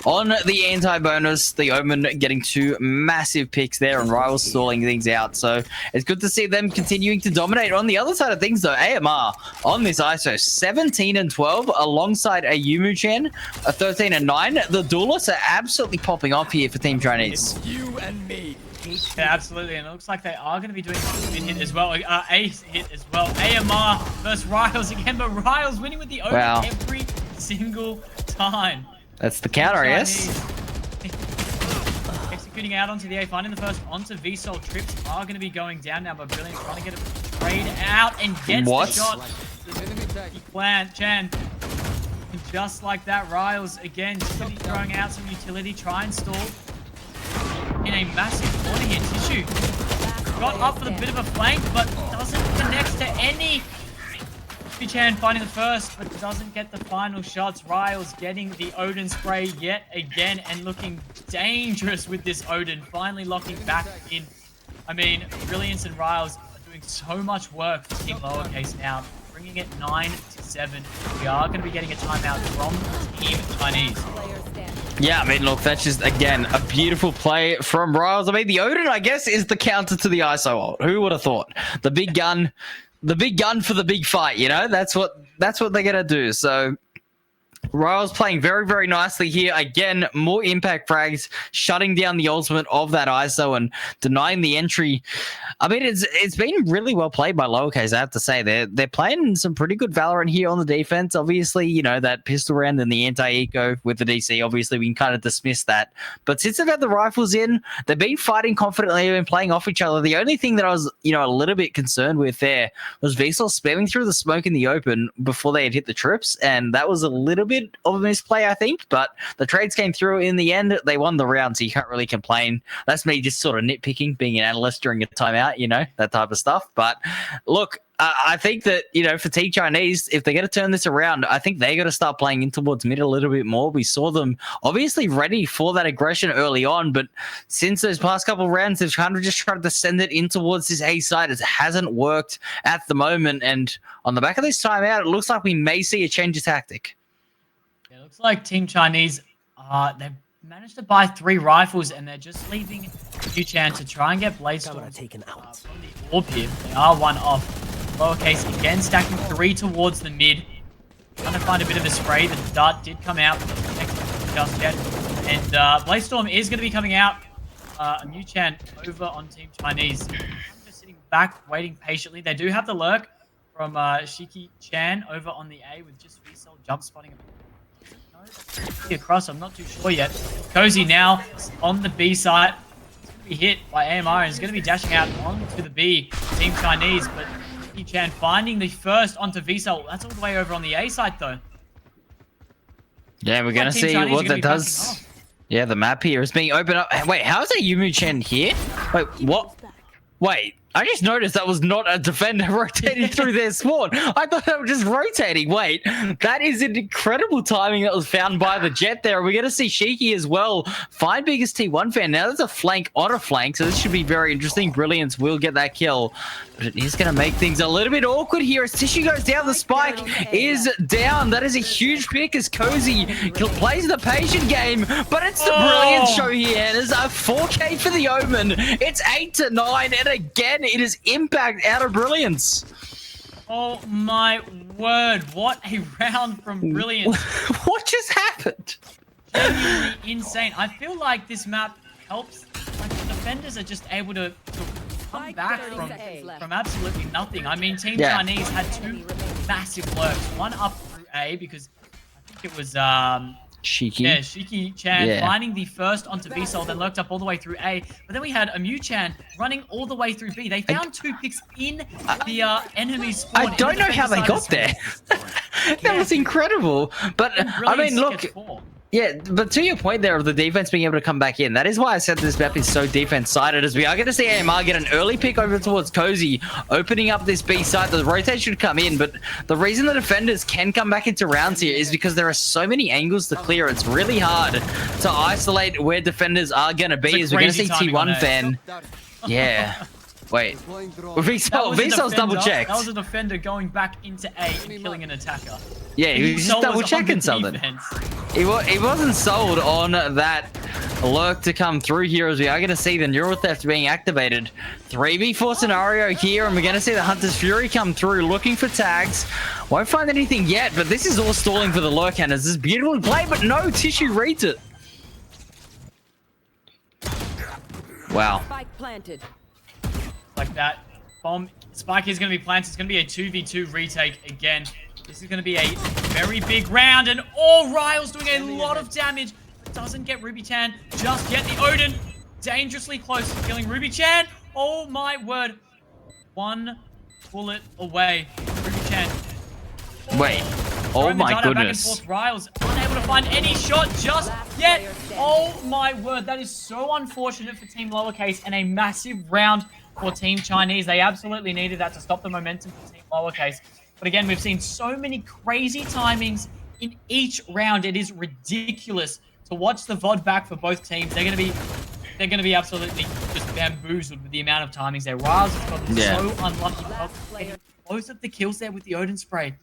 on the anti-bonus, the Omen getting 2 massive picks there and Riles stalling things out. So it's good to see them continuing to dominate. On the other side of things though, AMR on this ISO 17-12 alongside a Yumu-chan, a 13-9. The duelists are absolutely popping off here for Team Chinese.
It's you and me.
Yeah, absolutely, and it looks like they are going to be doing a hit as well. A hit as well. AMR versus Riles again, but Riles winning with the Omen every single time.
That's the counter, yes.
Executing out onto the A, finding the first onto VSOL. Trips are going to be going down now, but Brilliant trying to get a trade out and gets the shot. Chan. And just like that, Riles again, throwing out some utility, try and stall in a massive corner here. Tissue got up with a bit of a flank, but doesn't connect to any. Chan finding the first, but doesn't get the final shots. Riles getting the Odin spray yet again and looking dangerous with this Odin. Finally locking back in. I mean, Brilliance and Riles are doing so much work for Team Lowercase now, bringing it 9-7. We are going to be getting a timeout from Team Chinese.
Yeah, I mean, look, that's just, again, a beautiful play from Riles. I mean, the Odin, I guess, is the counter to the ISO ult. Who would have thought? The big gun for the big fight, you know? That's what they're gonna do. So Ryle's playing very, very nicely here. Again, more impact frags, shutting down the ultimate of that ISO and denying the entry. I mean, it's been really well played by lowercase, I have to say. They're playing some pretty good Valorant here on the defense. Obviously, you know, that pistol round and the anti-eco with the DC, obviously we can kind of dismiss that. But since they've had the rifles in, they've been fighting confidently and playing off each other. The only thing that I was, you know, a little bit concerned with there was Vsauce spamming through the smoke in the open before they had hit the trips, and that was a little bit of a misplay, I think, but the trades came through in the end. They won the round, so you can't really complain. That's me just sort of nitpicking, being an analyst during a timeout, you know, that type of stuff. But look, I think that, you know, for Team Chinese, if they're going to turn this around, I think they got to start playing in towards mid a little bit more. We saw them obviously ready for that aggression early on, but since those past couple of rounds, they've kind of just tried to send it in towards this A side. It hasn't worked at the moment, and on the back of this timeout, it looks like we may see a change of tactic.
Yeah, it looks like Team Chinese, they've managed to buy 3 rifles, and they're just leaving Yuchan to try and get Blazestorm
taken out
from the orb here. They are one off. Lowercase again stacking 3 towards the mid. Trying to find a bit of a spray. The dart did come out, but doesn't connect just yet. And Blazestorm is going to be coming out. Yuchan over on Team Chinese. Just sitting back, waiting patiently. They do have the lurk from Shiki Chan over on the A with just VSOL jump spotting. Across, I'm not too sure yet. Cozy now on the B side. It's going to be hit by AMR and is going to be dashing out onto the B. Team Chinese, but Shiki Chan finding the first onto VSOL. That's all the way over on the A side, though.
Yeah, we're going to see what that does. Yeah, the map here is being opened up. Wait, how is that Yumu Chen here? Wait, what? Wait, I just noticed that was not a defender rotating through their spawn. I thought they were just rotating. Wait, that is an incredible timing that was found by the Jet there. We're going to see Shiki as well find biggest T1 fan. Now there's a flank on a flank, so this should be very interesting. Brilliance will get that kill, but it is going to make things a little bit awkward here as Tissue goes down. The spike is down. That is a huge pick as Cozy plays the patient game, but it's the Brilliance show here. There's a 4K for the Omen. It's 8-9, and again, it is impact out of Brilliance.
Oh my word, what a round from Brilliance.
What just happened?
Genuinely insane. I feel like this map helps, like the defenders are just able to come back from absolutely nothing. I mean, Team Chinese had 2 massive lurks, one up through A because I think it was
Shiki.
Yeah, Shiki Chan finding the first onto B Sol, then lurked up all the way through A. But then we had Amu Chan running all the way through B. They found 2 picks in the enemy spawn.
I don't know how they got there. That was incredible. But I mean, look. Yeah, but to your point there of the defense being able to come back in, that is why I said this map is so defense-sided, as we are going to see AMR get an early pick over towards Cozy, opening up this B side. The rotation should come in, but the reason the defenders can come back into rounds here is because there are so many angles to clear. It's really hard to isolate where defenders are going to be, as we're going to see T1 fan. Yeah. Wait. Vsauce's double checked.
That was a defender going back into A and killing an attacker.
Yeah, he was just double checking something. He wasn't sold on that lurk to come through here, as we are going to see the neural theft being activated. 3v4 scenario here, and we're going to see the Hunter's Fury come through looking for tags. Won't find anything yet, but this is all stalling for the lurk hunters. This is beautifully played, but no, Tissue reads it. Wow.
Spike planted.
Like that. Bomb. Spike is going to be planted. It's going to be a 2v2 retake again. This is going to be a very big round, and Ryle's doing a lot of damage. But doesn't get Ruby Chan just yet. The Odin dangerously close to killing Ruby Chan. Oh my word. 1 bullet away. Ruby Chan.
Wait. Oh my goodness.
Back and forth. Ryle's unable to find any shot just yet. Oh my word. That is so unfortunate for Team Lowercase, and a massive round for Team Chinese. They absolutely needed that to stop the momentum for Team Lowercase. But again, we've seen so many crazy timings in each round. It is ridiculous to watch the VOD back for both teams. They're going to be absolutely just bamboozled with the amount of timings there. Riles has gotten so unlucky. Both of the kills there with the Odin spray.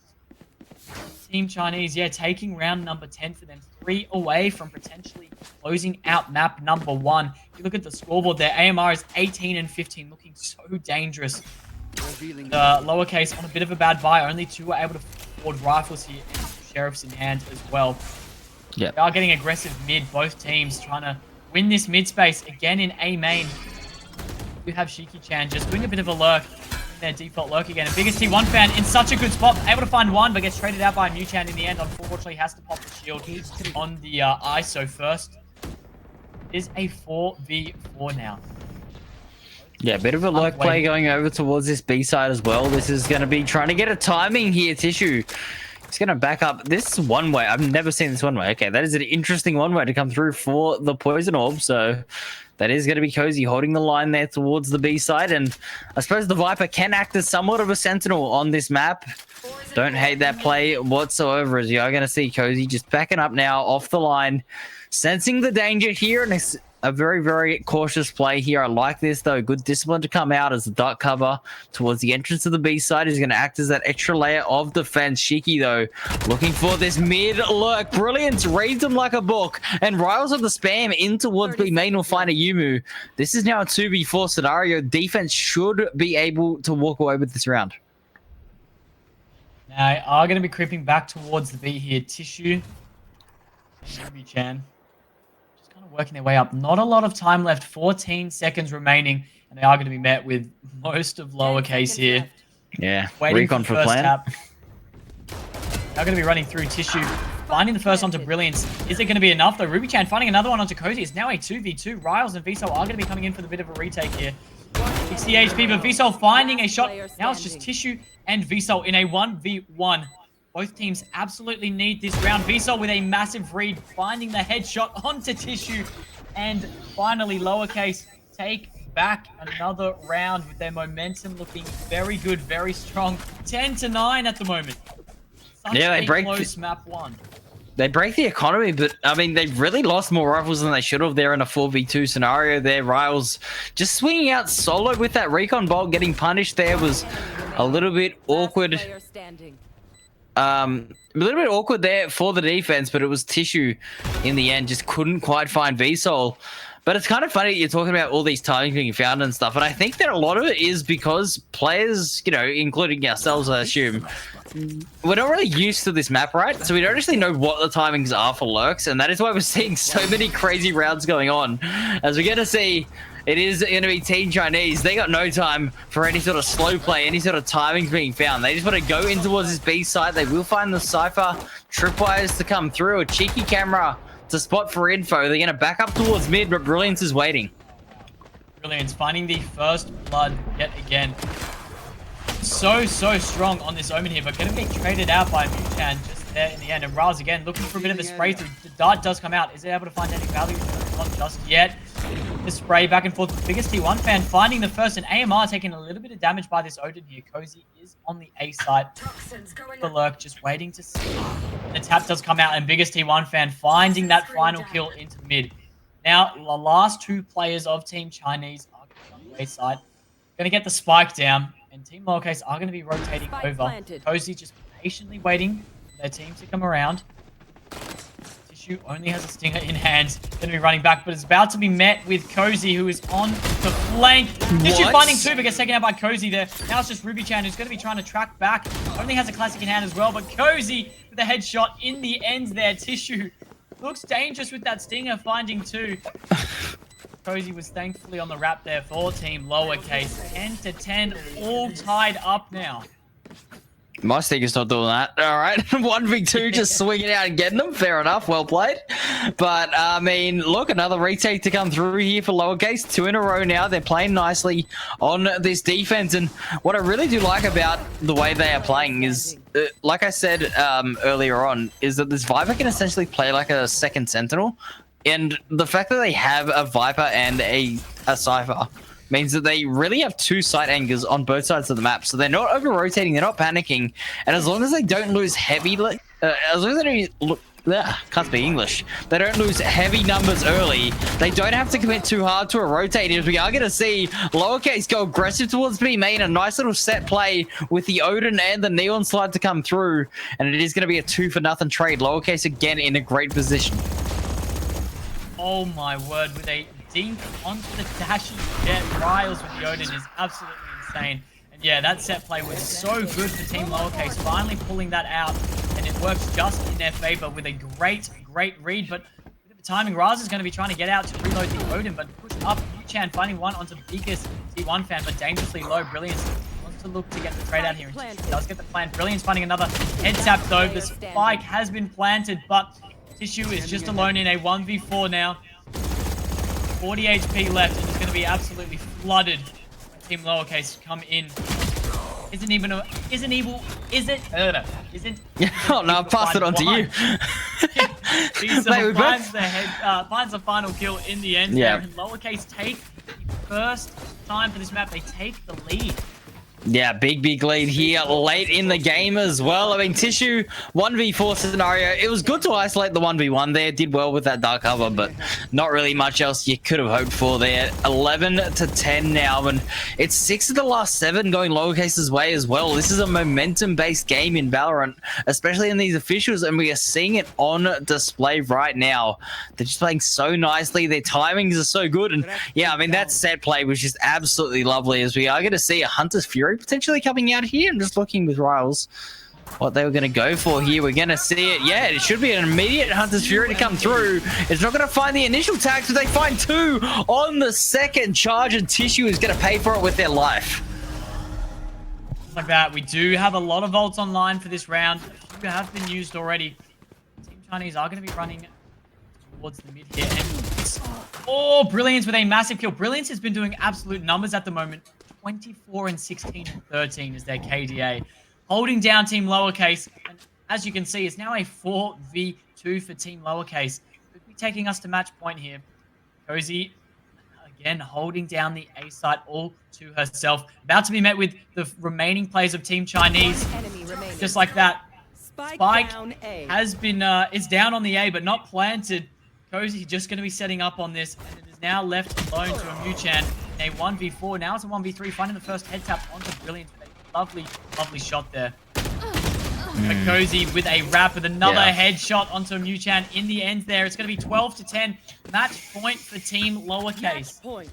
Team Chinese, taking round number 10 for them. 3 away from potentially closing out map number 1. If you look at the scoreboard there, AMR is 18 and 15, looking so dangerous. Lowercase on a bit of a bad buy. Only 2 were able to afford rifles here. sheriffs in hand as well.
Yeah.
They are getting aggressive mid, both teams trying to win this mid space. Again in A main, we have Shiki-chan just doing a bit of a lurk in their default lurk again. And biggest T1 fan in such a good spot, able to find one, but gets traded out by Mu-chan in the end. Unfortunately, has to pop the shield on the ISO first. It is a 4v4 now.
Yeah, a bit of a lurk play going over towards this B side as well. This is going to be trying to get a timing here, Tissue. It's going to back up this one way. I've never seen this one way. Okay, that is an interesting one way to come through for the Poison Orb. So that is going to be Cozy holding the line there towards the B side. And I suppose the Viper can act as somewhat of a sentinel on this map. Don't hate that play whatsoever, as you are going to see Cozy just backing up now off the line. Sensing the danger here, and it's a very, very cautious play here. I like this, though. Good discipline to come out as the dark cover towards the entrance of the B side is going to act as that extra layer of defense. Shiki, though, looking for this mid lurk. Brilliance reads him like a book, and riles of the spam in towards B main will find a Yumu. This is now a 2v4 scenario. Defense should be able to walk away with this round.
Now, are going to be creeping back towards the B here. Tissue, Ruby-chan. Working their way up. Not a lot of time left. 14 seconds remaining, and they are going to be met with most of lowercase here.
Yeah,
waiting
recon for plan.
Tap. They're going to be running through Tissue, finding the first onto Brilliance. Is it going to be enough though? Ruby-chan finding another one onto Cozy. It's now a 2v2. Riles and Vsol are going to be coming in for the bit of a retake here. 60 HP, but Vsol finding a shot. Now it's just Tissue and Vsol in a 1v1. Both teams absolutely need this round. Vsol with a massive read, finding the headshot onto Tissue. And finally, lowercase take back another round with their momentum looking very good, very strong. 10-9 at the moment. Such
yeah, they break
close map one.
They break the economy, but I mean, they've really lost more rifles than they should have. They're in a 4v2 scenario there. Riles just swinging out solo with that recon bolt, getting punished there was a little bit awkward. A little bit awkward there for the defense, but it was Tissue in the end. Just couldn't quite find Vsol. But it's kind of funny that you're talking about all these timings being found and stuff. And I think that a lot of it is because players, you know, including ourselves, I assume, we're not really used to this map, right? So we don't actually know what the timings are for lurks. And that is why we're seeing so many crazy rounds going on. As we're going to see, it is going to be Team Chinese. They got no time for any sort of slow play, any sort of timings being found. They just want to go in towards this B side. They will find the Cypher tripwires to come through. A cheeky camera to spot for info. They're going to back up towards mid, but Brilliance is waiting.
Brilliance finding the first blood yet again. So strong on this Omen here, but going to be traded out by Mu-chan just there in the end. And Riles again looking for a bit of a spray through. The dart does come out. Is it able to find any value? Not just yet. The spray back and forth. The biggest T1 fan finding the first, and AMR taking a little bit of damage by this Odin here. Cozy is on the A side. The lurk just waiting to see. The tap does come out, and biggest T1 fan finding that final kill into mid. Now, the last two players of Team Chinese are on the A side. Going to get the spike down, and Team Lowercase are going to be rotating over. Cozy just patiently waiting for their team to come around. Tissue only has a stinger in hand. Going to be running back, but it's about to be met with Cozy, who is on the flank. Tissue finding two, but gets taken out by Cozy there. Now it's just Ruby-chan, who's going to be trying to track back. Only has a classic in hand as well, but Cozy with a headshot in the end there. Tissue looks dangerous with that stinger, finding two. Cozy was thankfully on the wrap there for Team Lowercase. 10-10, all tied up now.
My stinker's not doing that. All right. 1v2, just swinging out and getting them. Fair enough. Well played. But, I mean, look, another retake to come through here for Lowercase. 2 in a row now. They're playing nicely on this defense. And what I really do like about the way they are playing is, like I said earlier on, is that this Viper can essentially play like a second Sentinel. And the fact that they have a Viper and a Cypher means that they really have two sight angles on both sides of the map. So they're not over-rotating, they're not panicking. And as long as they don't lose heavy... as long as they don't... can't speak English. They don't lose heavy numbers early. They don't have to commit too hard to a rotate. As we are going to see Lowercase go aggressive towards B main. A nice little set play with the Odin and the Neon slide to come through. And it is going to be a 2-for-0 trade. Lowercase again in a great position.
Oh my word, with a dink onto the dashing jet. Riles with the Odin is absolutely insane. And yeah, that set play was so good for Team Lowercase, finally pulling that out. And it works just in their favor with a great read, but with the timing, Raz is going to be trying to get out to reload the Odin, but push up. Chan finding one onto biggest T1 fan, but dangerously low. Brilliance wants to look to get the trade out here. He does get the plan. Brilliance finding another head tap though. The spike has been planted, but Tissue is just alone in a 1v4 now. 40 HP left, and he's going to be absolutely flooded when Team Lowercase come in. Isn't
Oh no, I'll pass it on to you.
Diesel finds the final kill in the end there, and Lowercase take the first time for this map. They take the lead.
Yeah, big lead here late in the game as well. I mean, Tissue 1v4 scenario. It was good to isolate the 1v1 there. Did well with that dark cover, but not really much else you could have hoped for there. 11-10 now, and it's 6 of the last 7 going Lowercase's way as well. This is a momentum-based game in Valorant, especially in these officials, and we are seeing it on display right now. They're just playing so nicely. Their timings are so good, and yeah, I mean, that set play was just absolutely lovely, as we are going to see a Hunter's Fury potentially coming out here. I'm just looking with Riles what they were going to go for here. We're going to see it. Yeah, it should be an immediate Hunter's Fury to come through. It's not going to find the initial tags, but they find 2 on the second charge, and Tissue is going to pay for it with their life.
Just like that, we do have a lot of ults online for this round. A few have been used already. Team Chinese are going to be running towards the mid here. And Brilliance with a massive kill. Brilliance has been doing absolute numbers at the moment. 24 and 16 and 13 is their KDA. Holding down Team Lowercase. And as you can see, it's now a 4v2 for Team Lowercase. Could be taking us to match point here. Cozy, again, holding down the A site all to herself. About to be met with the remaining players of Team Chinese. Just like that. Spike has been, is down on the A, but not planted. Cozy just going to be setting up on this. And it is now left alone to a Muchan. A 1v4, now it's a 1v3, finding the first head tap onto Brilliance with a lovely shot there. Cozy with a wrap with another headshot onto Muchan in the end there. It's going to be 12-10. Match point for Team Lowercase.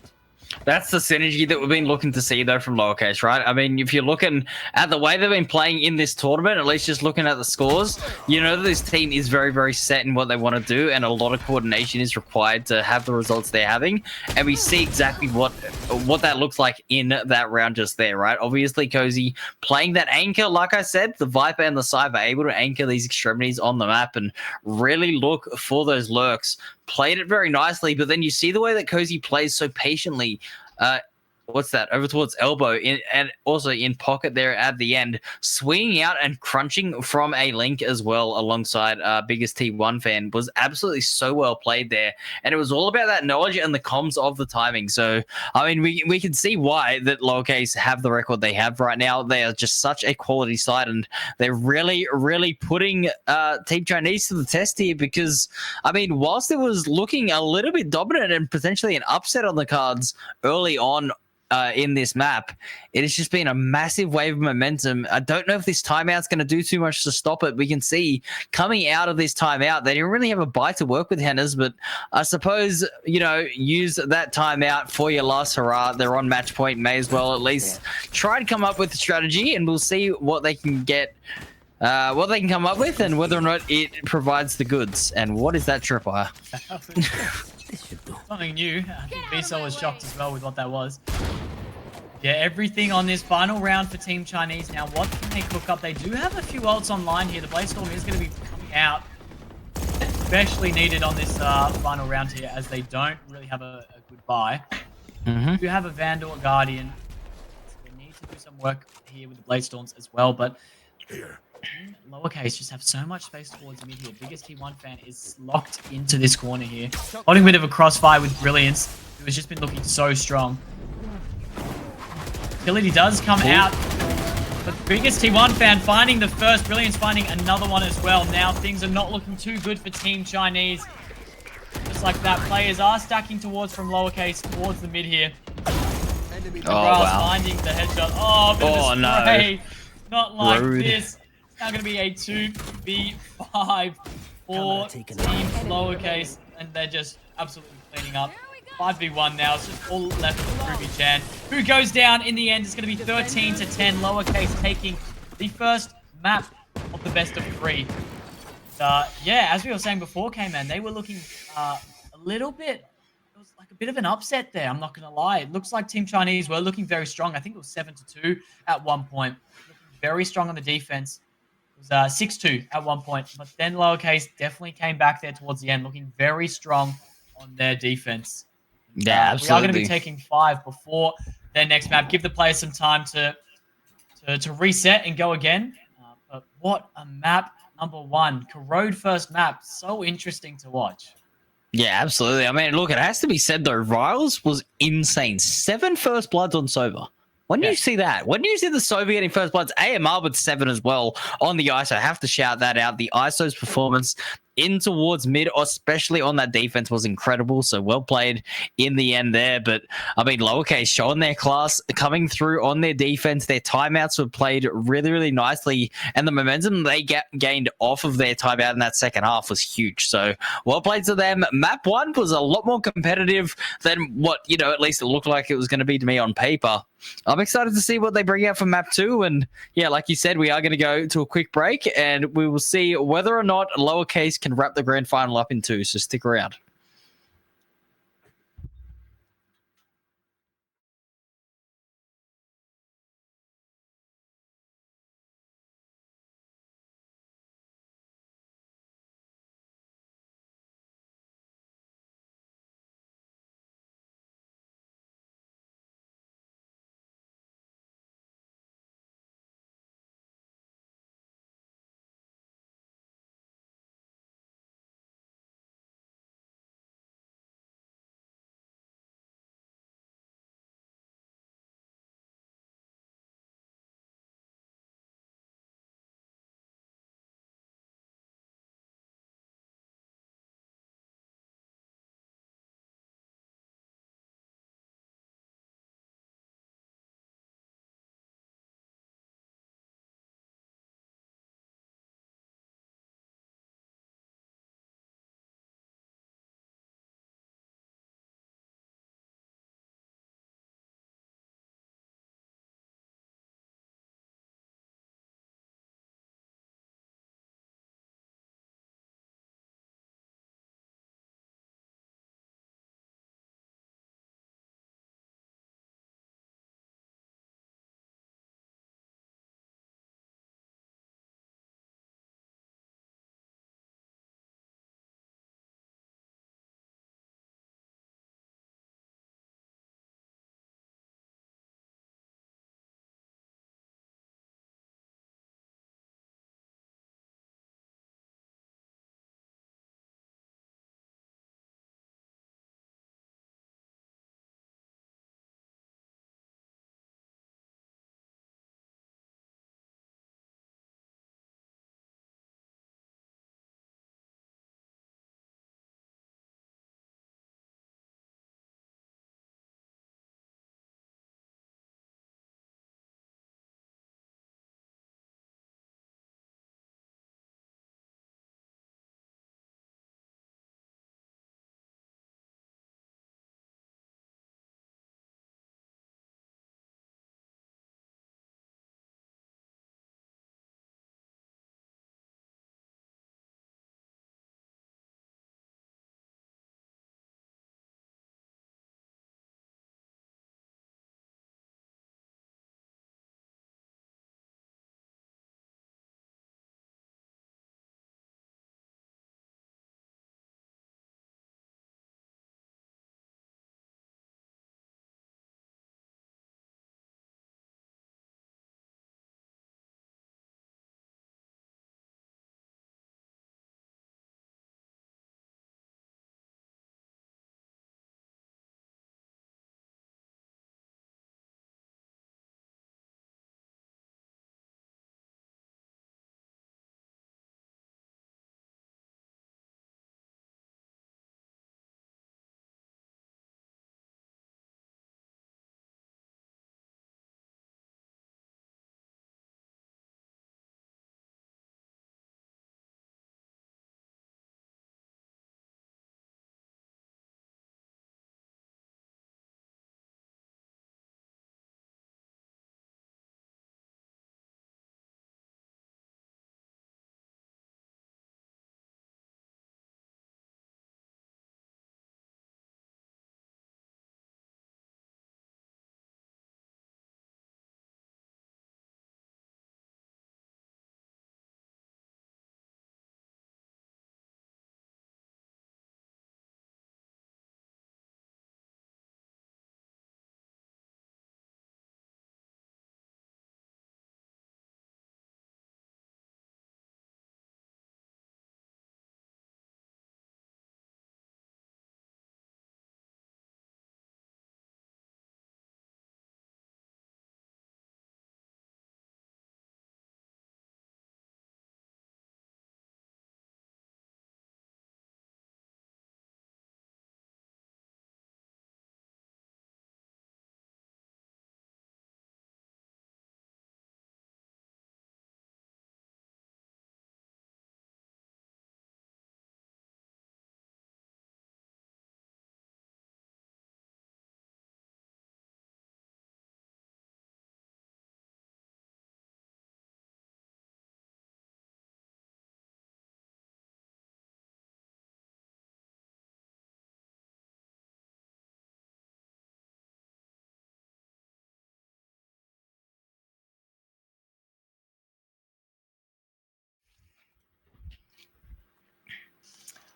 That's the synergy that we've been looking to see, though, from Lowercase, right? I mean, if you're looking at the way they've been playing in this tournament, at least just looking at the scores, you know that this team is very set in what they want to do, and a lot of coordination is required to have the results they're having. And we see exactly what that looks like in that round just there, right? Obviously, Cozy playing that anchor, like I said, the Viper and the Cypher able to anchor these extremities on the map and really look for those lurks. Played it very nicely, but then you see the way that Cozy plays so patiently. What's that? Over towards elbow, and also in pocket there at the end, swinging out and crunching from a link as well alongside biggest T1 fan was absolutely so well played there. And it was all about that knowledge and the comms of the timing. So, I mean, we can see why that Lowercase have the record they have right now. They are just such a quality side, and they're really putting Team Chinese to the test here because, I mean, whilst it was looking a little bit dominant and potentially an upset on the cards early on, in this map, it has just been a massive wave of momentum. I don't know if this timeout's going to do too much to stop it. We can see coming out of this timeout, they didn't really have a bite to work with, Hennas, but I suppose, you know, use that timeout for your last hurrah. They're on match point, may as well at least try and come up with a strategy, and we'll see what they can get, what they can come up with, and whether or not it provides the goods. And what is that tripwire?
Something new. I think Vsol was shocked as well with what that was. Yeah, everything on this final round for Team Chinese. Now, what can they cook up? They do have a few ults online here. The Bladestorm is going to be coming out. Especially needed on this final round here, as they don't really have a good buy. They do have a Vandal, a Guardian. So they need to do some work here with the Bladestorms as well. But Lowercase just have so much space towards mid here. Biggest T1 fan is locked into this corner here. Holding a bit of a crossfire with Brilliance, who has just been looking so strong. Utility does come out, but biggest T1 fan finding the first, Brilliance finding another one as well. Now things are not looking too good for Team Chinese. Just like that, players are stacking towards from Lowercase towards the mid here. Wow. Finding the headshot. Oh, bit of a spray. No. Not like this. It's now going to be a 2v5 for Team Lowercase, and they're just absolutely cleaning up. 5v1 now. It's just all left with Ruby Chan, who goes down in the end. It's going to be 13-10. Lowercase taking the first map of the best of 3. Yeah, as we were saying before, K-Man, they were looking a little bit. It was like a bit of an upset there. I'm not going to lie. It looks like Team Chinese were looking very strong. I think it was 7-2 at one point. Looking very strong on the defense. It was 6-2 at one point, but then lowercase definitely came back there towards the end, looking very strong on their defense.
Yeah,
We are going to be
absolutely.
taking 5 before their next map. Give the players some time to reset and go again. But what a map, number 1. Corrode first map. So interesting to watch.
Yeah, absolutely. I mean, look, it has to be said though, Riles was insane. 7 first bloods on Sova. When do you
Yes.
see that? When do you see the Sova getting first bloods? AMR with 7 as well on the ISO. I have to shout that out. The ISO's performance in towards mid, especially on that defense, was incredible. So well played in the end there. But I mean, lowercase showing their class, coming through on their defense. Their timeouts were played really, really nicely, and the momentum they gained off of their timeout in that second half was huge. So well played to them. Map 1 was a lot more competitive than what, at least it looked like it was going to be to me on paper. I'm excited to see what they bring out for map 2. And yeah, like you said, we are going to go to a quick break and we will see whether or not lowercase can wrap the grand final up in 2. So stick around.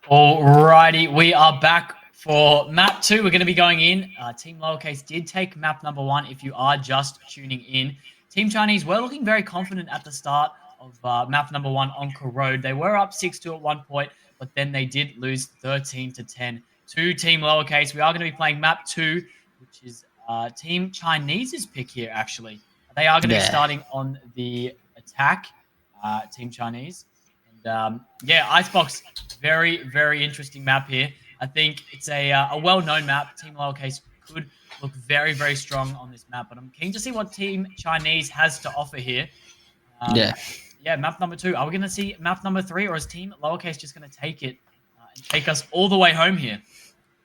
Alrighty, we are back for map 2. We're going to be going in. Team Lowercase did take map number 1 if you are just tuning in. Team Chinese were looking very confident at the start of map number 1 on Corrode. They were up 6-2 at one point, but then they did lose 13-10 to Team Lowercase. We are going to be playing map 2, which is Team Chinese's pick here, actually. They are going to be starting on the attack, Team Chinese. And Icebox, very, very interesting map here. I think it's a well-known map. Team Lowercase could look very, very strong on this map, but I'm keen to see what Team Chinese has to offer here. Map number 2. Are we going to see map number 3, or is Team Lowercase just going to take it and take us all the way home here?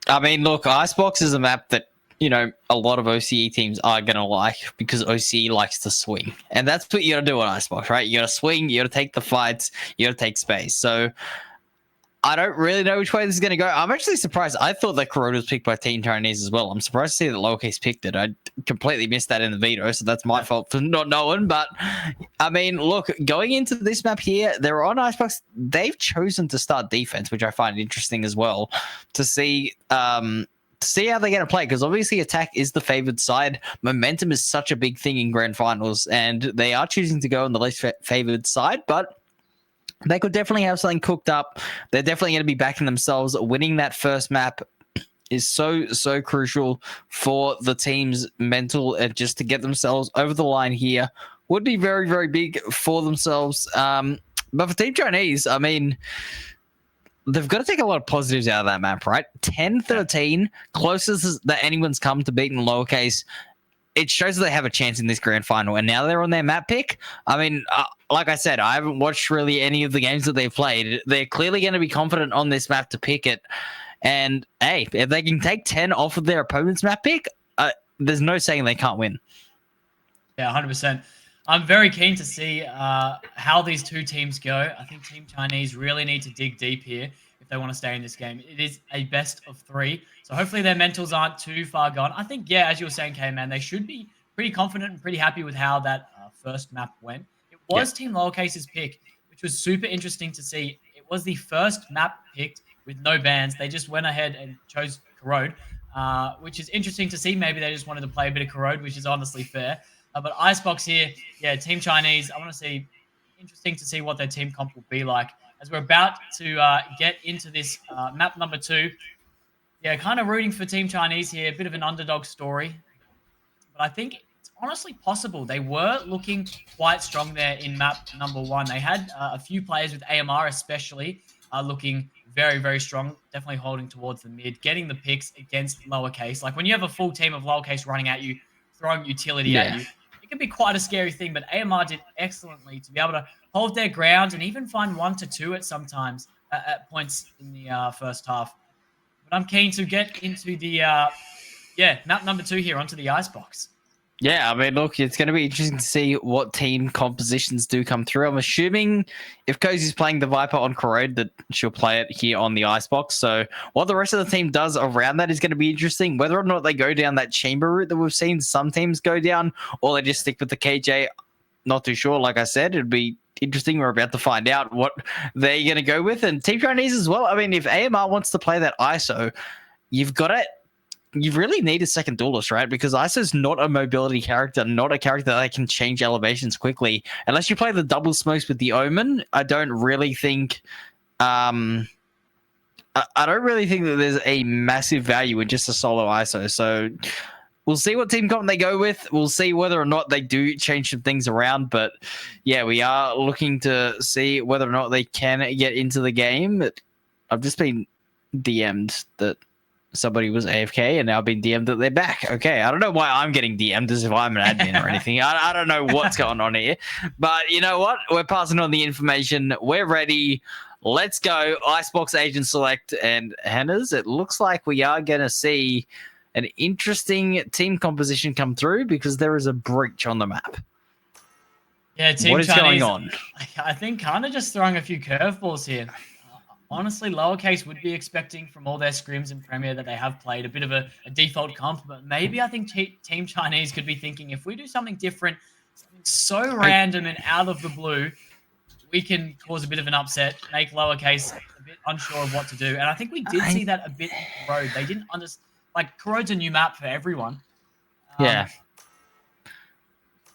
I mean, look, Icebox is a map that, you know, a lot of OCE teams are going to like because OCE likes to swing. And that's what you got to do on Icebox, right? You got to swing, you got to take the fights, you got to take space. So I don't really know which way this is going to go. I'm actually surprised. I thought that Corona was picked by Team Chinese as well. I'm surprised to see that Lowercase picked it. I completely missed that in the veto, so that's my fault for not knowing. But, I mean, look, going into this map here, they're on Icebox. They've chosen to start defense, which I find interesting as well, to see how they're going to play, because obviously attack is the favored side. Momentum is such a big thing in grand finals, and they are choosing to go on the least favored side, but they could definitely have something cooked up. They're definitely going to be backing themselves. Winning that first map is so crucial for the team's mental, and just to get themselves over the line here would be very, very big for themselves. But for Team Chinese, I mean, they've got to take a lot of positives out of that map, right? 10-13, closest that anyone's come to beating Lowercase. It shows that they have a chance in this grand final, and now they're on their map pick. I mean, like I said, I haven't watched really any of the games that they've played. They're clearly going to be confident on this map to pick it. And, hey, if they can take 10 off of their opponent's map pick, there's no saying they can't win.
Yeah, 100%. I'm very keen to see how these two teams go. I think Team Chinese really need to dig deep here if they want to stay in this game. It is a best of 3, so hopefully their mentals aren't too far gone. I think, yeah, as you were saying, K-Man, they should be pretty confident and pretty happy with how that first map went. It was Team Lowercase's pick, which was super interesting to see. It was the first map picked with no bans. They just went ahead and chose Corrode, which is interesting to see. Maybe they just wanted to play a bit of Corrode, which is honestly fair. But Icebox here, yeah, Team Chinese, I want to see, interesting to see what their team comp will be like. As we're about to get into this map number 2, yeah, kind of rooting for Team Chinese here, a bit of an underdog story. But I think it's honestly possible. They were looking quite strong there in map number 1. They had a few players with AMR especially looking very, very strong, definitely holding towards the mid, getting the picks against Lowercase. Like when you have a full team of Lowercase running at you, throwing utility at you, it can be quite a scary thing, but AMR did excellently to be able to hold their ground and even find 1 to 2 at sometimes at points in the first half. But I'm keen to get into the map number 2 here, onto the Icebox.
Yeah, I mean, look, it's going to be interesting to see what team compositions do come through. I'm assuming if Cozy's playing the Viper on Corrode, that she'll play it here on the Icebox. So what the rest of the team does around that is going to be interesting. Whether or not they go down that chamber route that we've seen some teams go down, or they just stick with the KJ, not too sure. Like I said, it'd be interesting. We're about to find out what they're going to go with. And Team Chinese as well. I mean, if AMR wants to play that ISO, you really need a second duelist, right? Because ISO's not a mobility character, not a character that can change elevations quickly. Unless you play the double smokes with the Omen, I don't really think I don't really think that there's a massive value in just a solo ISO. So we'll see what team comp they go with. We'll see whether or not they do change some things around. But yeah, we are looking to see whether or not they can get into the game. I've just been DM'd that somebody was AFK and now been DM'd that they're back. Okay, I don't know why I'm getting DM'd as if I'm an admin or anything. I don't know what's going on here. But you know what? We're passing on the information. We're ready. Let's go. Icebox agent select and Hannah's. It looks like we are going to see an interesting team composition come through because there is a breach on the map.
Yeah, Team
what is
Chinese,
going on?
I think kind of just throwing a few curveballs here. Honestly, Lowercase would be expecting from all their scrims in Premier that they have played a bit of a default comp, but maybe I think Team Chinese could be thinking, if we do something different, something so random and out of the blue, we can cause a bit of an upset, make lowercase a bit unsure of what to do. And I think we did see that a bit in Corrode. They didn't understand. Like, Corrode's a new map for everyone.
Yeah.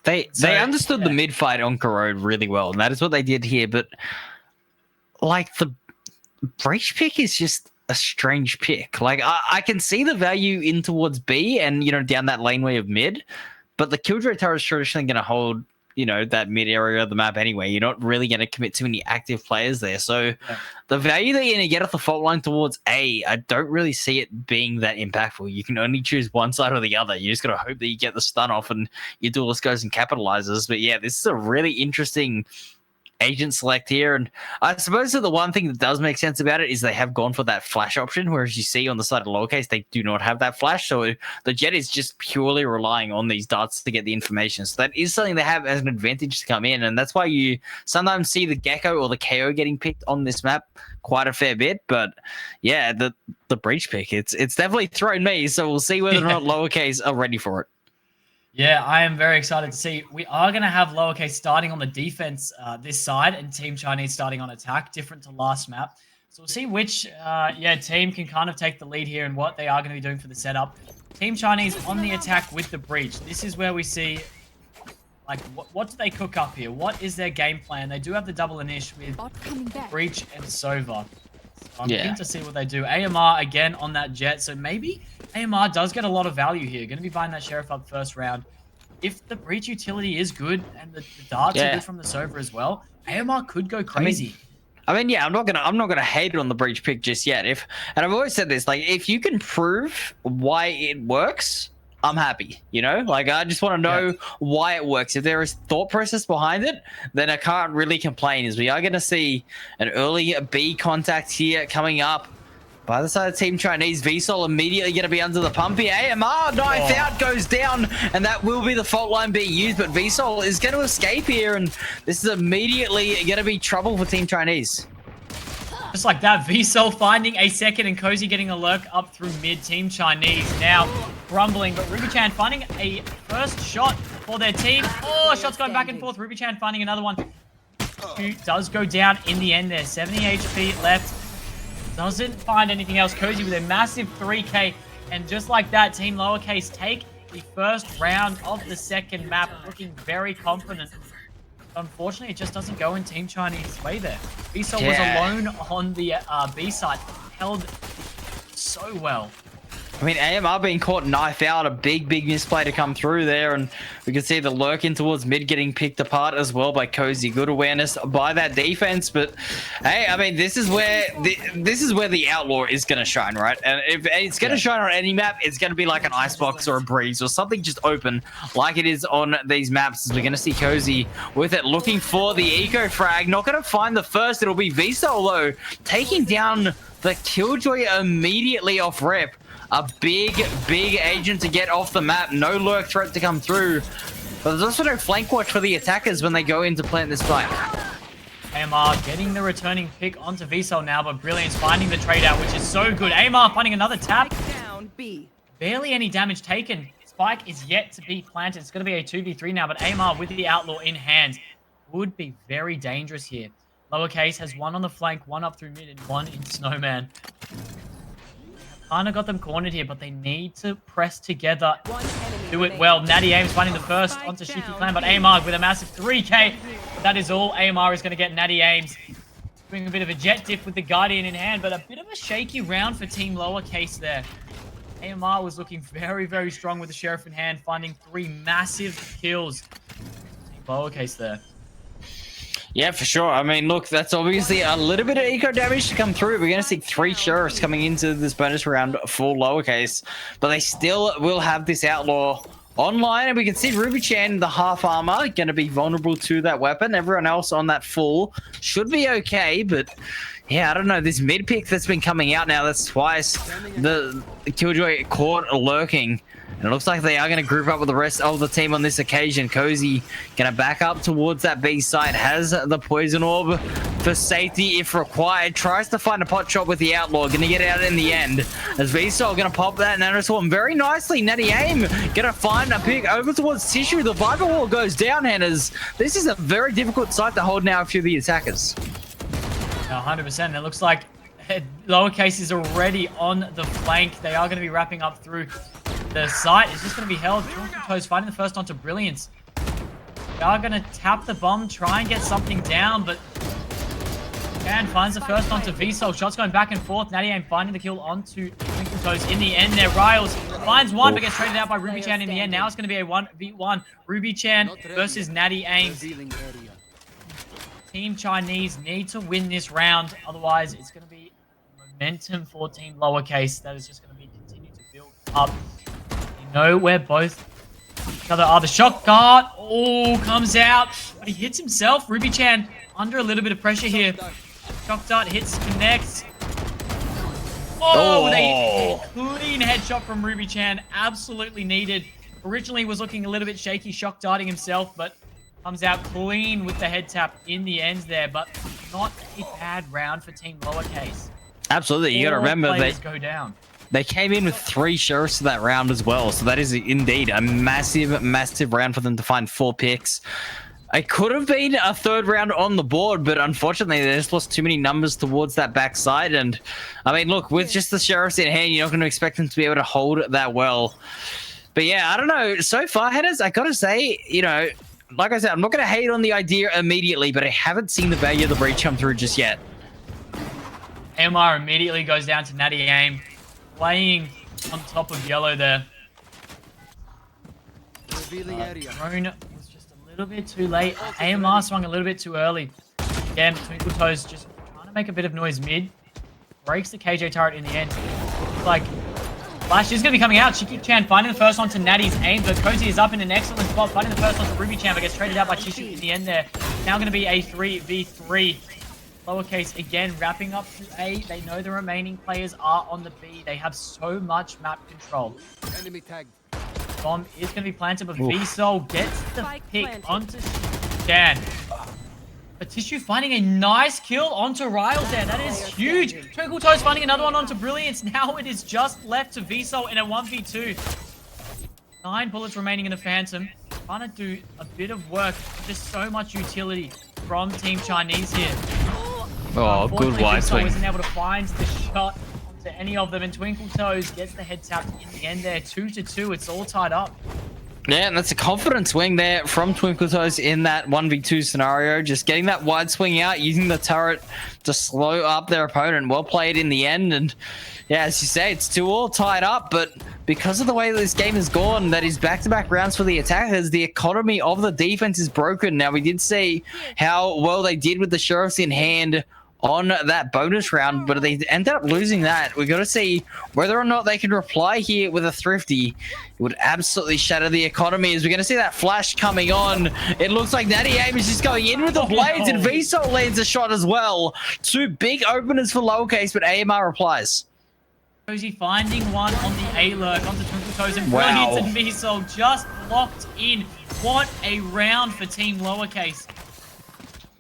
They understood the mid fight on Corrode really well, and that is what they did here. But like the breach pick is just a strange pick. Like I can see the value in towards B and down that laneway of mid, but the Killjoy tower is traditionally going to hold that mid area of the map anyway. You're not really going to commit too many active players there. So the value that you're going to get off the fault line towards A, I don't really see it being that impactful. You can only choose one side or the other. You just got to hope that you get the stun off and your duelist goes and capitalizes. But yeah, this is a really interesting agent select here, and I suppose that the one thing that does make sense about it is they have gone for that flash option, whereas you see on the side of lowercase they do not have that flash, so the Jet is just purely relying on these darts to get the information. So that is something they have as an advantage to come in, and that's why you sometimes see the Gecko or the KO getting picked on this map quite a fair bit. But yeah, the breach pick, it's definitely thrown me, so we'll see whether or not lowercase are ready for it.
Yeah, I am very excited to see. We are going to have lowercase starting on the defense this side and Team Chinese starting on attack, different to last map. So we'll see which team can kind of take the lead here and what they are going to be doing for the setup. Team Chinese on the attack with the breach. This is where we see, like, what do they cook up here? What is their game plan? They do have the double inish with breach and Sova. So I'm keen to see what they do. AMR again on that Jet, so maybe AMR does get a lot of value here. Going to be buying that Sheriff up first round. If the breach utility is good and the darts are good from the Sova as well, AMR could go crazy.
I mean, yeah, I'm not gonna hate on the breach pick just yet. And I've always said this, like, if you can prove why it works, I'm happy. Like, I just want to know why it works. If there is thought process behind it, then I can't really complain. As we are going to see an early B contact here coming up. By the side of Team Chinese, VSOL immediately going to be under the pump here. AMR knife out, goes down, and that will be the fault line being used, but VSOL is going to escape here, and this is immediately going to be trouble for Team Chinese.
Just like that, VSOL finding a second and Cozy getting a lurk up through mid. Team Chinese now grumbling, but Ruby-chan finding a first shot for their team. Oh, shots going back and forth. Ruby-chan finding another one. Who does go down in the end there. 70 HP left. Doesn't find anything else. Cozy with a massive 3K. And just like that, Team Lowercase take the first round of the second map, looking very confident. Unfortunately, it just doesn't go in Team Chinese way there. VSOL was alone on the B side. Held so well.
I mean, AMR being caught knife out, a big misplay to come through there, and we can see the lurk in towards mid getting picked apart as well by Cozy. Good awareness by that defense, but hey, I mean, this is where the Outlaw is going to shine, right? And if it's going to shine on any map, it's going to be like an Icebox or a Breeze or something just open like it is on these maps. As we're going to see Cozy with it, looking for the eco frag. Not going to find the first. It'll be VSOL though, taking down the Killjoy immediately off rip. A big agent to get off the map. No lurk threat to come through. But there's also no flank watch for the attackers when they go in to plant this fight.
AMR getting the returning pick onto VSOL now, but Brilliance finding the trade out, which is so good. AMR finding another tap.
Down, B.
Barely any damage taken. Spike is yet to be planted. It's going to be a 2v3 now, but AMR with the Outlaw in hand would be very dangerous here. Lowercase has one on the flank, one up through mid, and one in Snowman. Kind of got them cornered here, but they need to press together. Do it well. Natty Ames finding the first onto Shiki Clan, but AMR with a massive 3K. But that is all AMR is going to get. Natty Ames doing a bit of a jet diff with the Guardian in hand, but a bit of a shaky round for Team Lowercase there. AMR was looking very strong with the Sheriff in hand, finding 3 massive kills. Team Lowercase there.
Yeah, for sure. I mean, look, that's obviously a little bit of eco damage to come through. We're going to see 3 Sheriffs coming into this bonus round for Lowercase, but they still will have this Outlaw online, and we can see Ruby-chan, the half armor, going to be vulnerable to that weapon. Everyone else on that full should be okay, but Yeah, I don't know. This mid pick that's been coming out now, that's twice. The Killjoy caught lurking. And it looks like they are going to group up with the rest of the team on this occasion. Cozy going to back up towards that B side. Has the poison orb for safety if required. Tries to find a pot shot with the outlaw. Going to get out in the end. As VSOL going to pop that nanoswarm very nicely. Natty Aim going to find a pick over towards Tissue. The Viper Wall goes down, Henners. This is a very difficult site to hold now for the attackers.
100%. It looks like lowercase is already on the flank. They are going to be wrapping up through the site. It's just going to be held. Twinkle Toes fighting the first onto Brilliance. They are going to tap the bomb, try and get something down, but Can finds the first onto VSOL. Shots going back and forth. Natty Aim finding the kill onto Twinkle Toes in the end there. Riles finds one, but gets traded out by Ruby Chan in the end. Now it's going to be a 1v1. Ruby Chan versus Natty Aim. Team Chinese need to win this round. Otherwise, it's going to be momentum for Team Lowercase. That is just going to be continue to build up. They know where both each other are. The shot guard, comes out, but he hits himself. Ruby Chan under a little bit of pressure here. Shock dart hits, connects. A clean headshot from Ruby Chan. Absolutely needed. Originally was looking a little bit shaky, shock darting himself, but comes out clean with the head tap in the end there. But not a bad round for Team Lowercase.
Absolutely, you got to remember that
go down.
They came in with 3 sheriffs to that round as well, so that is indeed a massive, massive round for them to find 4 picks. It could have been a 3rd round on the board, but unfortunately they just lost too many numbers towards that backside. And I mean, look, with just the sheriffs in hand, you're not going to expect them to be able to hold that well. But yeah, I don't know. So far, Headers, I got to say, you know, like I said, I'm not going to hate on the idea immediately, but I haven't seen the value of the breach come through just yet.
AMR immediately goes down to Natty Aim, playing on top of yellow there. Drone was just a little bit too late. AMR swung a little bit too early. Again, Twinkle Toes just trying to make a bit of noise mid. Breaks the KJ turret in the end. Looks like Flash is going to be coming out. Chiki Chan finding the first one to Natty's Aim, but Cozy is up in an excellent spot, finding the first one to Ruby Chan, but gets traded out by Chishu in the end there. Now going to be a 3v3. Lowercase again wrapping up to A. They know the remaining players are on the B. They have so much map control. Enemy tagged. Bomb is going to be planted, but VSOL gets the pick onto Chan. But Tissue finding a nice kill onto Riles there. That is huge. Twinkle Toes finding another one onto Brilliance. Now it is just left to VSOL in a 1v2. 9 bullets remaining in the Phantom. Trying to do a bit of work. Just so much utility from Team Chinese here.
Oh, good wide swing.
Wasn't able to find the shot onto any of them, and Twinkle Toes gets the head tap in the end there. 2-2. It's all tied up.
Yeah, and that's a confident swing there from Twinkle Toes in that 1v2 scenario. Just getting that wide swing out, using the turret to slow up their opponent. Well played in the end. And yeah, as you say, it's 2 all tied up, but because of the way this game has gone, that is back-to-back rounds for the attackers, the economy of the defense is broken. Now, we did see how well they did with the sheriffs in hand on that bonus round, but they ended up losing that. We got to see whether or not they can reply here with a thrifty. It would absolutely shatter the economy, as we're going to see that flash coming on. It looks like Natty Aim is just going in with the blades, and VSOL lands a shot as well. 2 big openers for Lowercase, but AMR replies.
Cozy finding one on the A-lurk onto Twinkle Toes, and Brilliance and VSOL just locked in. What a round for Team Lowercase.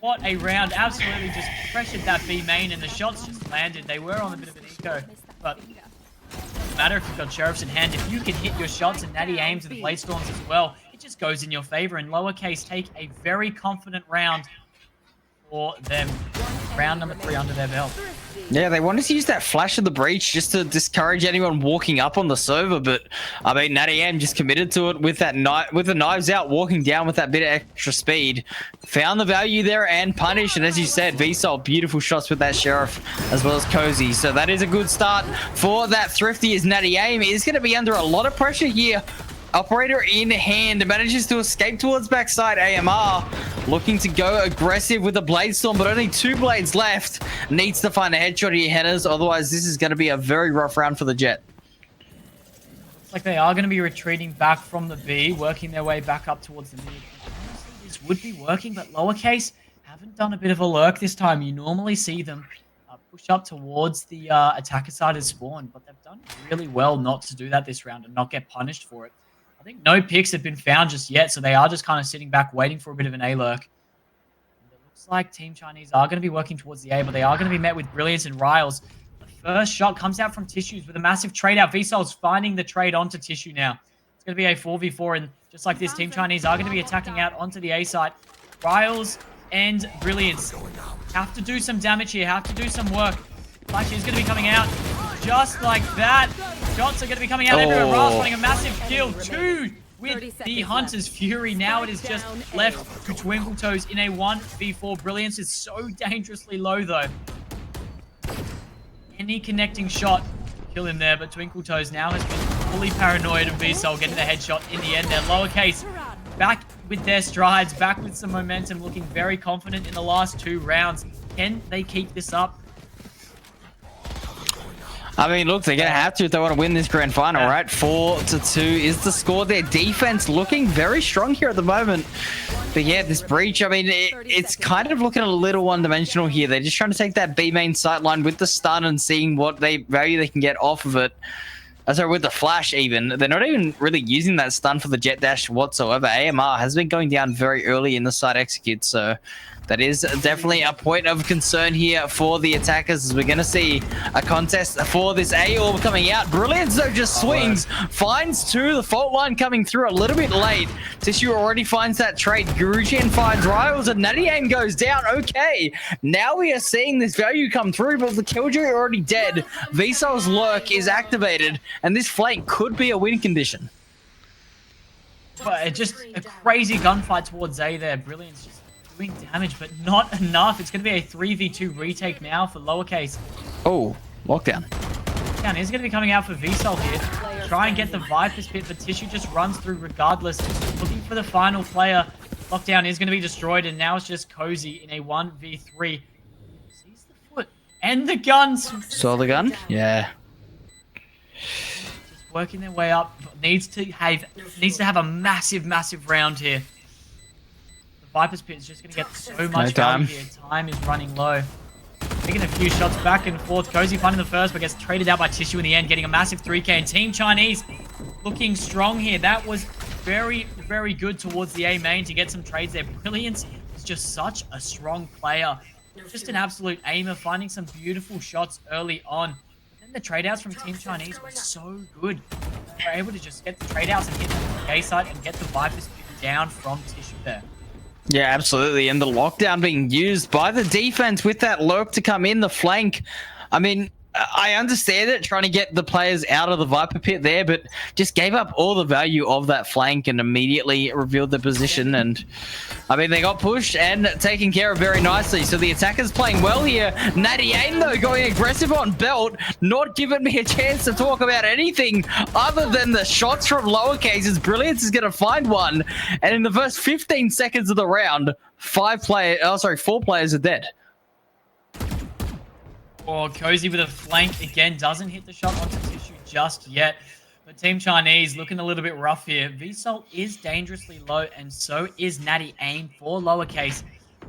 What a round. Absolutely just pressured that B main, and the shots just landed. They were on a bit of an eco, but it doesn't matter if you've got sheriffs in hand. If you can hit your shots and Natty Aims and Blade Storms as well, it just goes in your favor. And Lowercase take a very confident round for them. Round number 3 under their belt.
Yeah, they wanted to use that flash of the breach just to discourage anyone walking up on the server, but I mean, Natty M just committed to it with that with the knives out, walking down with that bit of extra speed. Found the value there and punished, and as you said, VSOL, beautiful shots with that sheriff as well as Cozy. So that is a good start for that thrifty, as Natty Aim is going to be under a lot of pressure here. Operator in hand, manages to escape towards backside. AMR looking to go aggressive with the Blade Storm, but only 2 blades left. Needs to find a headshot here, Headers. Otherwise, this is going to be a very rough round for the Jet.
Looks like they are going to be retreating back from the B, working their way back up towards the mid. Honestly, this would be working, but Lowercase haven't done a bit of a lurk this time. You normally see them push up towards the attacker side of spawn, but they've done really well not to do that this round and not get punished for it. I think no picks have been found just yet, so they are just kind of sitting back waiting for a bit of an A lurk. And it looks like Team Chinese are going to be working towards the A, but they are going to be met with Brilliance and Riles. The first shot comes out from Tissues with a massive trade out. VSOL's finding the trade onto Tissue now. It's going to be a 4v4, and just like this, Team Chinese are going to be attacking out onto the A side. Riles and Brilliance have to do some damage here, have to do some work. Flash is going to be coming out just like that. Shots are going to be coming out everywhere. Riles running a massive kill. 2 with the Hunter's Fury. Now it is just left to Twinkle Toes in a 1v4. Brilliance is so dangerously low, though. Any connecting shot kill him there, but Twinkle Toes now has been fully paranoid of VSOL getting the headshot in the end there. Lowercase back with their strides, back with some momentum, looking very confident in the last 2 rounds. Can they keep this up?
I mean, look, they're going to have to if they want to win this grand final, right? 4-2 is the score. Their defense looking very strong here at the moment. But yeah, this breach, I mean, it's kind of looking a little one-dimensional here. They're just trying to take that B main sightline with the stun and seeing what value they can get off of it. Sorry, with the flash even. They're not even really using that stun for the jet dash whatsoever. AMR has been going down very early in the side execute, so that is definitely a point of concern here for the attackers, as we're going to see a contest for this A orb coming out. Brilliance, though, just swings, finds 2, the fault line coming through a little bit late. Tissue already finds that trade. Gurujian finds Riles, and Natty Aim goes down. Okay, now we are seeing this value come through, but the Killjoy already dead. VSOL's lurk is activated, and this flank could be a win condition.
But just a crazy gunfight towards A there. Brilliance just doing damage, but not enough. It's going to be a 3v2 retake now for Lowercase.
Oh, lockdown.
Lockdown is going to be coming out for VSOL here. Try and get the Viper's Pit, but Tissue just runs through regardless. Looking for the final player. Lockdown is going to be destroyed, and now it's just Cozy in a 1v3. Sees the foot and the guns.
Saw the gun? Yeah.
Just working their way up. Needs to have a massive round here. Viper's Pit is just going to get so much time here. Time is running low. Taking a few shots back and forth. Cozy finding the first, but gets traded out by Tissue in the end, getting a massive 3k. And Team Chinese looking strong here. That was very good towards the A main to get some trades there. Brilliance is just such a strong player. Just an absolute aimer, finding some beautiful shots early on. Then the trade outs from Team Chinese were so good. They were able to just get the trade outs and hit the A side and get the Viper's Pit down from Tissue there.
Yeah, absolutely. And the lockdown being used by the defense with that lurk to come in the flank. I mean, I understand it, trying to get the players out of the Viper Pit there, but just gave up all the value of that flank and immediately revealed the position. And I mean, they got pushed and taken care of very nicely. So the attackers playing well here. Natty Aim, though, going aggressive on Belt, not giving me a chance to talk about anything other than the shots from Lowercase's. Brilliance is going to find one. And in the first 15 seconds of the round, 4 players are dead.
Or Cozy with a flank again, doesn't hit the shot onto Tissue just yet. But Team Chinese looking a little bit rough here. VSOL is dangerously low, and so is Natty Aim for Lowercase.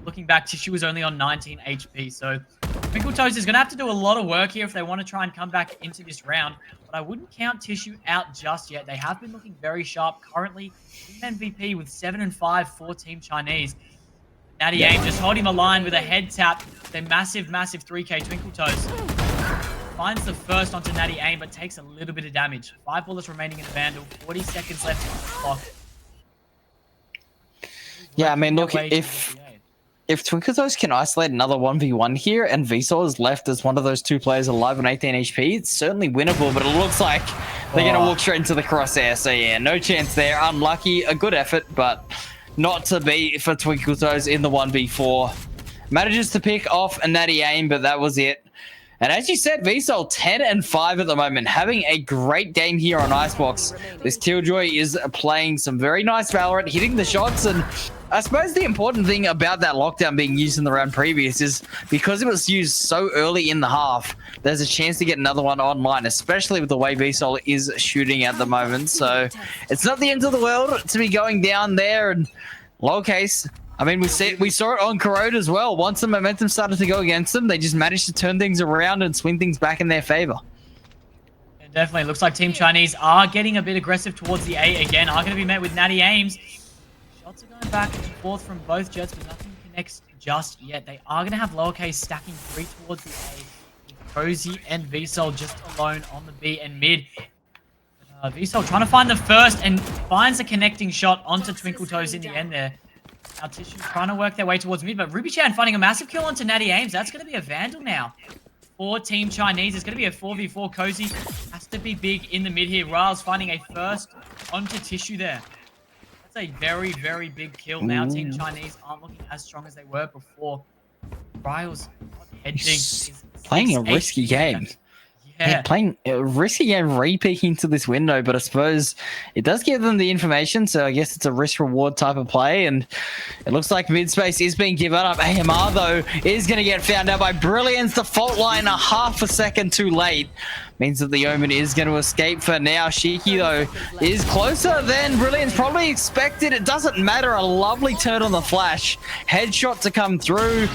Looking back, Tissue is only on 19 HP. So Twinkle Toes is going to have to do a lot of work here if they want to try and come back into this round. But I wouldn't count Tissue out just yet. They have been looking very sharp. Currently, Team MVP with 7-5 for Team Chinese. Natty Aim just holding the line with a head tap. Their massive 3k Twinkle Toes. Finds the first onto Natty Aim, but takes a little bit of damage. 5 bullets remaining in the Vandal. 40 seconds left on the clock.
Yeah, I mean, look, if Twinkle Toes can isolate another 1v1 here, and VSOL is left as one of those 2 players alive on 18 HP, it's certainly winnable, but it looks like they're going to walk straight into the crosshair. So yeah, no chance there. Unlucky. A good effort, but not to be for Twinkle Toes in the 1v4. Manages to pick off a Natty Aim, but that was it. And as you said, VSOL 10-5 at the moment, having a great game here on Icebox. This Killjoy is playing some very nice Valorant, hitting the shots, and I suppose the important thing about that lockdown being used in the round previous is because it was used so early in the half, there's a chance to get another one online, especially with the way VSOL is shooting at the moment. So it's not the end of the world to be going down there. And Lowercase, I mean, we saw it on Corrode as well. Once the momentum started to go against them, they just managed to turn things around and swing things back in their favor.
It definitely looks like Team Chinese are getting a bit aggressive towards the A again. Are going to be met with natty aims. Shots are going back and forth from both jets, but nothing connects just yet. They are going to have lowercase stacking 3 towards the A, with Cozy and VSOL just alone on the B and mid. VSOL trying to find the first and finds a connecting shot onto Twinkle Toes in the end there. Now Tissue trying to work their way towards mid, but Ruby Chan finding a massive kill onto natty aims. That's going to be a Vandal now for Team Chinese. It's going to be a 4v4. Cozy has to be big in the mid here. Riles finding a first onto Tissue there. That's a very, very big kill. Now Team Chinese aren't looking as strong as they were before. Riles hedging.
Playing a risky game.
Yeah.
Playing a risky game, re-peeking to this window, but I suppose it does give them the information, so I guess it's a risk-reward type of play, and it looks like mid-space is being given up. AMR, though, is going to get found out by Brilliance. The fault line a half a second too late. Means that the Omen is going to escape for now. Shiki, though, is closer than Brilliance probably expected. It doesn't matter. A lovely turn on the flash. Headshot to come through.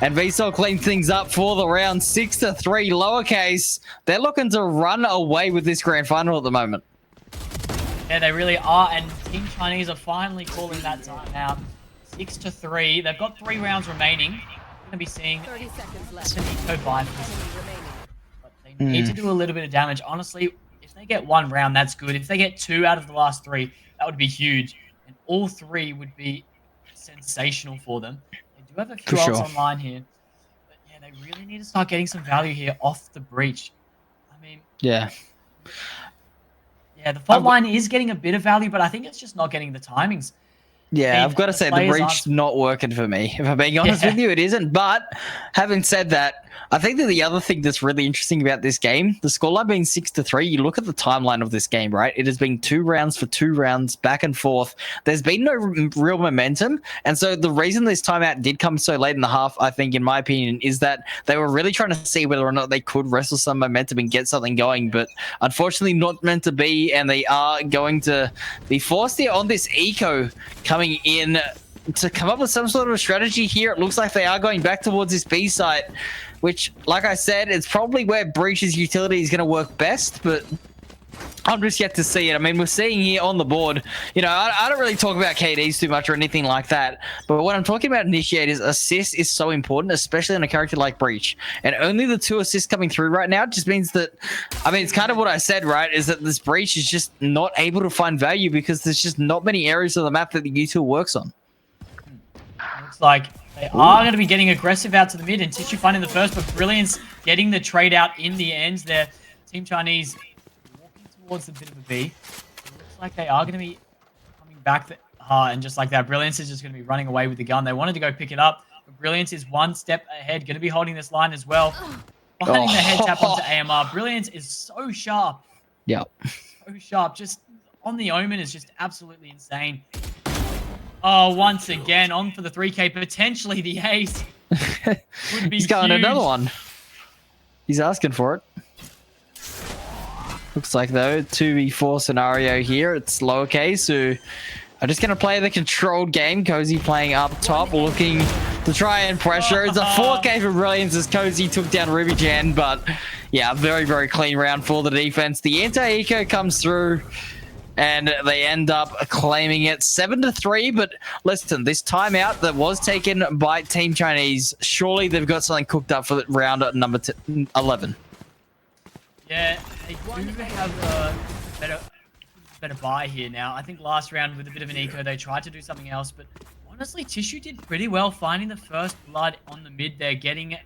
And VSOL cleans things up for the round. 6-3 lowercase. They're looking to run away with this grand final at the moment.
Yeah, they really are. And Team Chinese are finally calling that time out. 6-3. They've got 3 rounds remaining. We're going to be seeing
30 seconds left.
Eco buy for this. But they need to do a little bit of damage. Honestly, if they get 1 round, that's good. If they get 2 out of the last 3, that would be huge. And all 3 would be sensational for them. Do have a few ults online here, but yeah, they really need to start getting some value here off the breach. I mean,
yeah,
the fault line is getting a bit of value, but I think it's just not getting the timings.
Yeah,
I mean,
I've got to say the breach's not working for me. If I'm being honest with you, it isn't. But having said that, I think that the other thing that's really interesting about this game, the scoreline being 6-3, you look at the timeline of this game, right? It has been 2 rounds for 2 rounds, back and forth. There's been no real momentum. And so the reason this timeout did come so late in the half, I think, in my opinion, is that they were really trying to see whether or not they could wrestle some momentum and get something going. But unfortunately, not meant to be. And they are going to be forced here on this eco coming in to come up with some sort of a strategy here. It looks like they are going back towards this B site, which, like I said, it's probably where Breach's utility is going to work best, but I'm just yet to see it. I mean, we're seeing here on the board, you know, I don't really talk about KDs too much or anything like that, but when I'm talking about initiators, assist is so important, especially on a character like Breach. And only the 2 assists coming through right now just means that, I mean, it's kind of what I said, right, is that this Breach is just not able to find value because there's just not many areas of the map that the U2 works on.
Looks like they are going to be getting aggressive out to the mid, and Tissue finding the first, but Brilliance getting the trade out in the end there. Team Chinese walking towards the bit of a B. It looks like they are going to be coming back, and just like that, Brilliance is just going to be running away with the gun. They wanted to go pick it up, but Brilliance is 1 step ahead, going to be holding this line as well. Finding the head tap onto AMR. Brilliance is so sharp.
Yep.
So sharp. Just on the Omen is just absolutely insane. Oh, once again, on for the 3K, potentially the ace. Would be
He's got
huge.
another one. He's asking for it. Looks like, though, 2v4 scenario here. It's lowercase, who are just going to play the controlled game. Cozy playing up top, looking to try and pressure. It's a 4K for Brilliance as Cozy took down Ruby Jan, but yeah, very, very clean round for the defense. The anti-eco comes through, and they end up claiming it 7-3. But listen, this timeout that was taken by Team Chinese, surely they've got something cooked up for the round at number 11.
Yeah, they do have a better buy here now. I think last round with a bit of an eco, they tried to do something else, but honestly, Tissue did pretty well finding the first blood on the mid there, getting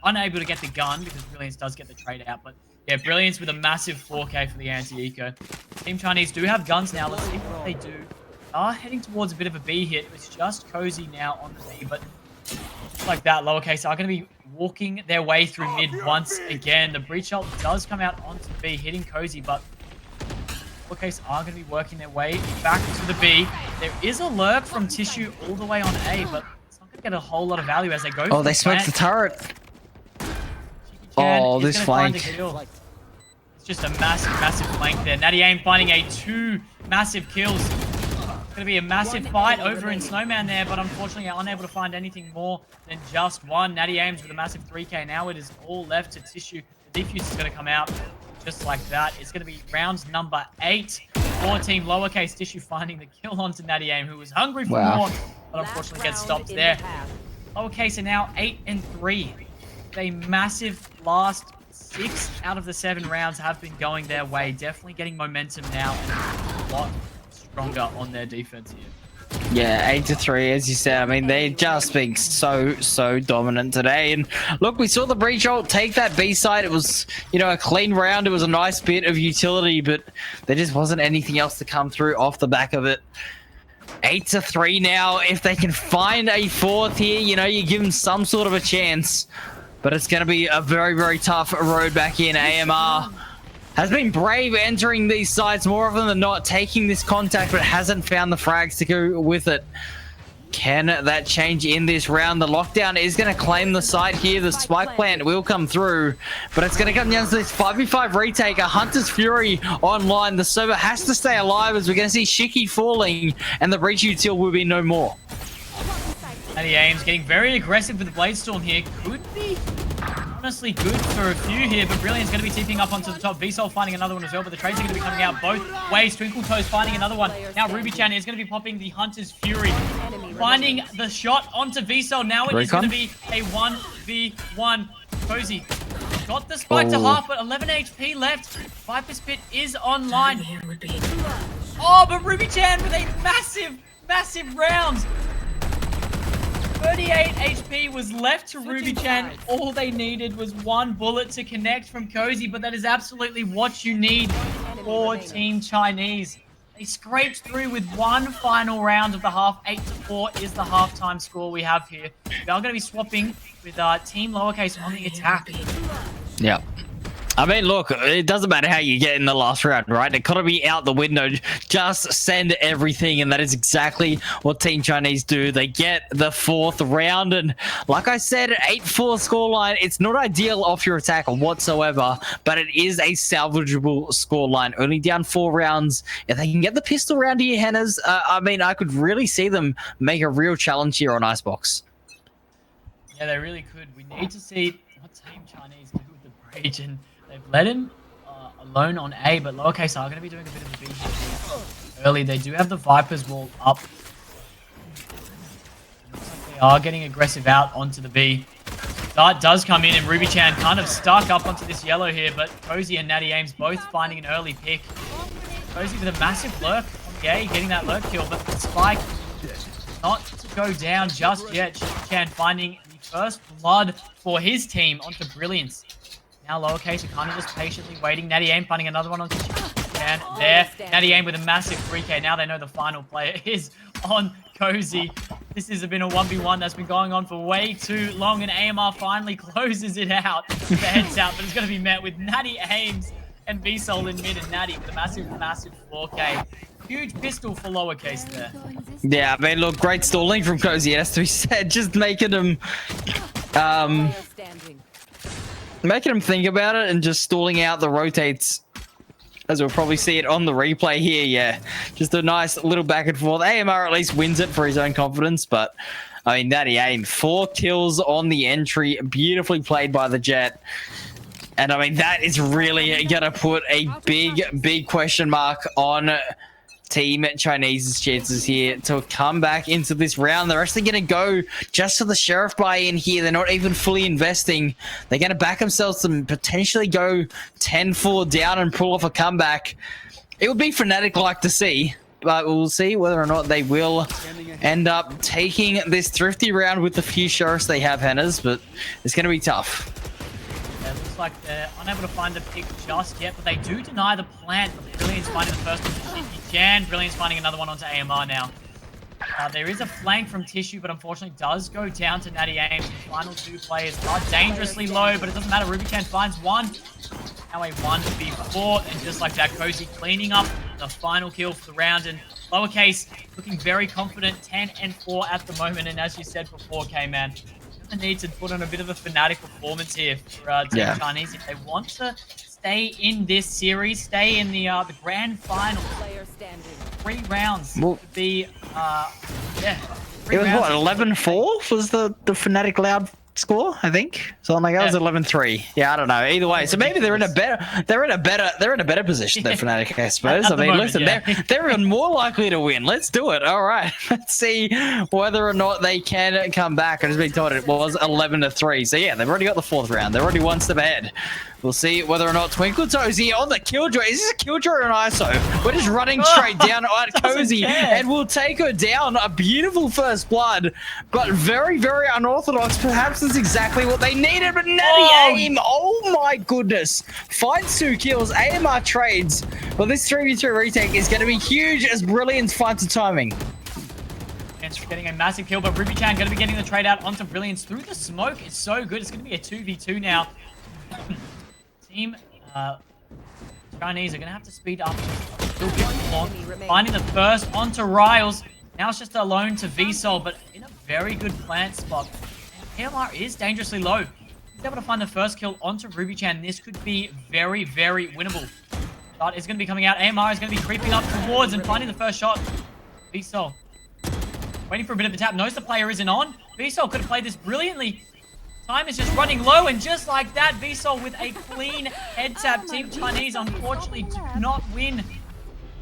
unable to get the gun because Brilliance does get the trade out, but yeah, Brilliance with a massive 4K for the anti-eco. Team Chinese do have guns now. Let's see what they do. They are heading towards a bit of a B hit. It's just Cozy now on the B, but just like that, lowercase are going to be walking their way through mid once again. The breach ult does come out onto B, hitting Cozy, but lowercase are going to be working their way back to the B. There is a lurk from Tissue all the way on A, but it's not going to get a whole lot of value as they go.
Oh, they smoked the turret. Oh, this flank.
It's just a massive, massive flank there. natty aim finding 2 massive kills. It's going to be a massive fight over in Snowman there, but unfortunately unable to find anything more than just one. Natty Ames with a massive 3K. Now it is all left to Tissue. The defuse is going to come out just like that. It's going to be round number 8 for Team Lowercase. Tissue finding the kill onto Natty Ames, who was hungry for more, but unfortunately gets stopped there. Lowercase are now 8-3. A massive last 6 out of the 7 rounds have been going their way. Definitely getting momentum now and a lot stronger on their defense here.
Yeah, 8-3, as you said. I mean, they're just being so dominant today. And look, we saw the breach ult take that B side. It was, you know, a clean round. It was a nice bit of utility, but there just wasn't anything else to come through off the back of it. 8-3 now. If they can find a 4th here, you know, you give them some sort of a chance. But it's going to be a very tough road back in. AMR has been brave entering these sites more often than not, taking this contact, but hasn't found the frags to go with it. Can that change in this round? The lockdown is going to claim the site here. The spike plant will come through, but it's going to come down to this 5v5 retake. A Hunter's Fury online. The server has to stay alive as we're going to see Shiki falling, and the breach util will be no more.
Natty Ames getting very aggressive with the Blade Storm here. Could be honestly good for a few here, but Brilliant's going to be TPing up onto the top. VSOL finding another one as well, but the trades are going to be coming out both ways. Twinkle Toes finding another one. Now Ruby-chan is going to be popping the Hunter's Fury. Finding the shot onto VSOL. Now it is going to be a 1v1. Cozy got the spike to half, but 11 HP left. Viper's Pit is online. Oh, but Ruby-chan with a massive round. 38 HP was left to Ruby-chan. All they needed was one bullet to connect from Cozy, but that is absolutely what you need for Team Chinese. They scraped through with one final round of the half. 8-4 is the halftime score we have here. We are going to be swapping with Team Lowercase on the attack.
Yeah. I mean, look, it doesn't matter how you get in the last round, right? Economy out the window. Just send everything, and that is exactly what Team Chinese do. They get the 4th round, and like I said, 8-4 scoreline. It's not ideal off your attack whatsoever, but it is a salvageable scoreline. Only down 4 rounds. If they can get the pistol round here, Hennas, I mean, I could really see them make a real challenge here on Icebox.
Yeah, they really could. We need to see what Team Chinese do with the breach, and they've let him alone on A, but Lowercase are going to be doing a bit of the B here early. They do have the Viper's wall up. It looks like they are getting aggressive out onto the B. Dart does come in, and Ruby-chan kind of stuck up onto this yellow here, but Cozy and Natty Ames both finding an early pick. Cozy with a massive lurk on the A, getting that lurk kill, but the spike not to go down just yet. Chan finding the first blood for his team onto Brilliance. Now Lowercase are kind of just patiently waiting. Natty Aim finding another one on Chan there. Natty Aim with a massive 3K. Now they know the final player is on Cozy. This has been a 1v1 that's been going on for way too long, and AMR finally closes it out. The heads out, but it's going to be met with Natty Ames and VSOL in mid, and Natty with a massive 4K. Huge pistol for Lowercase there.
Yeah, I mean, look, great stalling from Cozy, it has to be said. Just making him think about it and just stalling out the rotates, as we'll probably see it on the replay here. Yeah, just a nice little back and forth. AMR at least wins it for his own confidence, but I mean, Natty Aim, 4 kills on the entry, beautifully played by the Jet. And I mean, that is really gonna put a big question mark on Team Chinese's chances here to come back into this round. They're actually going to go just for the Sheriff buy-in here. They're not even fully investing. They're going to back themselves to potentially go 10-4 down and pull off a comeback. It would be Fnatic-like to see, but we'll see whether or not they will end up taking this thrifty round with the few Sheriffs they have, Hennas, but it's going to be tough.
It looks like they're unable to find the pick just yet, but they do deny the plant. Brilliant's finding the first one to Shiki-chan. Brilliant's finding another one onto AMR now. There is a flank from Tissue, but unfortunately does go down to Natty Ames. The final 2 players are dangerously low, but it doesn't matter. Ruby-chan finds one. Now a 1v4, and just like that, Cozy cleaning up the final kill for the round. And Lowercase looking very confident, 10-4 at the moment. And as you said before, K-Man, need to put on a bit of a Fnatic performance here for Team Chinese if they want to stay in this series, stay in the grand final. Player standing. 3 rounds
Well-
to be, yeah.
It was what,
11-4
11-4 was the Fnatic Loud score, I think. So like that was 11-3. Yeah, I don't know. Either way, so maybe they're in a better position than Fnatic, I suppose.
At
I
the
mean,
moment,
listen,
yeah.
they're even more likely to win. Let's do it. All right, let's see whether or not they can come back. I just been told it was 11-3. So yeah, they've already got the 4th round. They're already one step ahead. We'll see whether or not Twinkle Toes here on the Killjoy. Is this a Killjoy or an ISO? We're just running straight down at Cozy, and we'll take her down. A beautiful first blood, but very, very unorthodox. Perhaps that's exactly what they needed. But Natty Aim, oh my goodness, finds 2 kills. AMR trades. Well, this 3v3 retake is going to be huge as Brilliance finds the timing.
And getting a massive kill, but Ruby-chan going to be getting the trade out onto Brilliance through the smoke. It's so good. It's going to be a 2v2 now. Team Chinese are going to have to speed up. Still good long. Finding the first onto Riles. Now it's just alone to VSOL, but in a very good plant spot. And AMR is dangerously low. He's able to find the first kill onto Ruby-chan. This could be very, very winnable. But it's going to be coming out. AMR is going to be creeping up towards and finding the first shot. VSOL waiting for a bit of a tap. Knows the player isn't on. VSOL could have played this brilliantly. Time is just running low, and just like that, VSOL with a clean head tap. Team Chinese unfortunately do not win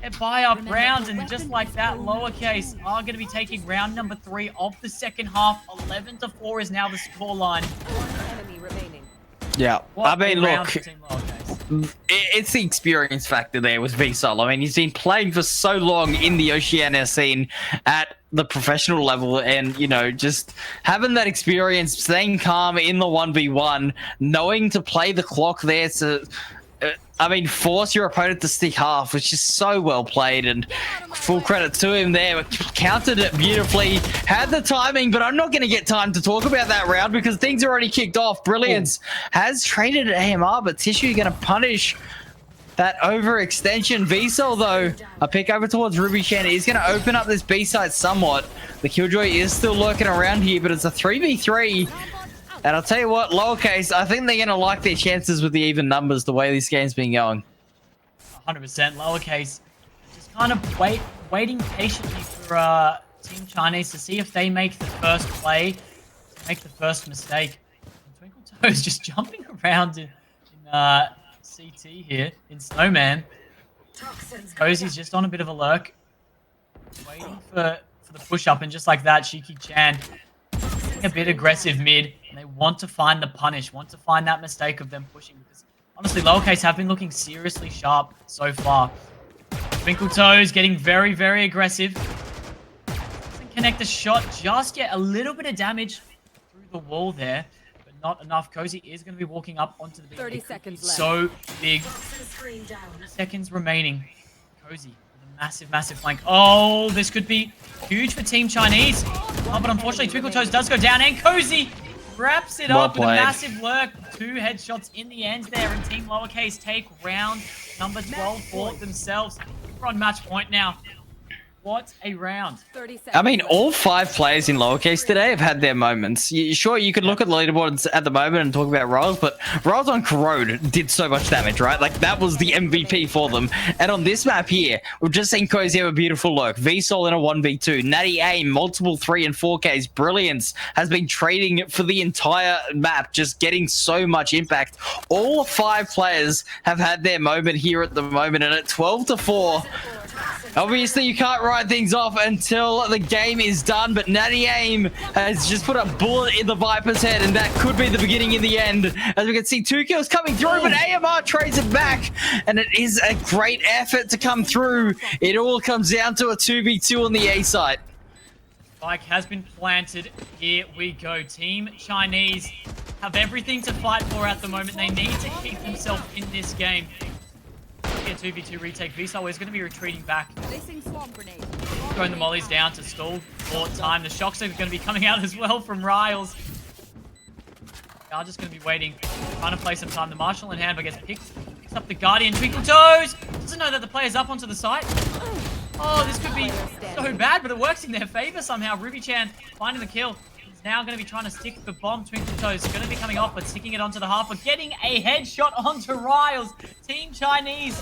their buy-up rounds, and just like that, lowercase are going to be taking round number 3 of the second half. 11-4 is now the scoreline.
Enemy remaining.
Yeah,
What
I mean,
a round
look,
for Team Lowercase.
it's the experience factor there with VSOL. I mean, he's been playing for so long in the Oceania scene at the professional level, and, you know, just having that experience, staying calm in the 1v1, knowing to play the clock there to, I mean, force your opponent to stick half, which is so well played, and full credit to him there. Countered it beautifully, had the timing, but I'm not going to get time to talk about that round because things are already kicked off. Brilliance has traded at AMR, but Tissue going to punish that overextension. VSOL, though, a pick over towards Ruby-chan is going to open up this B site somewhat. The Killjoy is still lurking around here, but it's a 3v3. And I'll tell you what, lowercase, I think they're going to like their chances with the even numbers the way this game's been going.
100%. Lowercase just kind of waiting patiently for Team Chinese to see if they make the first play, to make the first mistake. And Twinkle Toes just jumping around in CT here, in Snowman. Cozy's just on a bit of a lurk, waiting for the push-up, and just like that, Shiki-chan a bit aggressive mid, and they want to find the punish, want to find that mistake of them pushing, because honestly, lowercase have been looking seriously sharp so far. Twinkle Toes getting very, very aggressive. Doesn't connect the shot just yet. A little bit of damage through the wall there, but not enough. Cozy is going to be walking up onto the big.
30 seconds left.
So big. 30 seconds remaining. Cozy with a massive, massive flank. Oh, this could be huge for Team Chinese. Oh, but unfortunately, Twinkle Toes does go down, and Cozy wraps it up with a massive lurk. 2 headshots in the end there, and Team Lowercase take round number 12 for themselves. We're on match point now. What a round. 30 seconds.
I mean, all 5 players in lowercase today have had their moments. Sure, you could look at the leaderboards at the moment and talk about Riles, but Riles on Corrode did so much damage, right? Like, that was the MVP for them. And on this map here, we've just seen Cozy have a beautiful lurk. VSOL in a 1v2. Natty Aim, multiple 3 and 4Ks. Brilliance has been trading for the entire map, just getting so much impact. All 5 players have had their moment here at the moment, and at 12-4, obviously, you can't write things off until the game is done, but Natty Aim has just put a bullet in the Viper's head, and that could be the beginning of the end. As we can see, 2 kills coming through, but AMR trades it back, and it is a great effort to come through. It all comes down to a 2v2 on the A site.
Spike has been planted. Here we go. Team Chinese have everything to fight for at the moment. They need to keep themselves in this game. A 2v2 retake. VSOL is going to be retreating back. Throwing the mollies down to stall for time. The shocks are going to be coming out as well from Riles. They are just going to be waiting, trying to play some time. The Marshal in hand, but gets picks up the Guardian. Twinkle Toes doesn't know that the player's up onto the site. Oh, this could be so bad, but it works in their favor somehow. Ruby-chan finding the kill. He's now going to be trying to stick the bomb. Twinkle Toes going to be coming off, but sticking it onto the half, but getting a headshot onto Riles. Team Chinese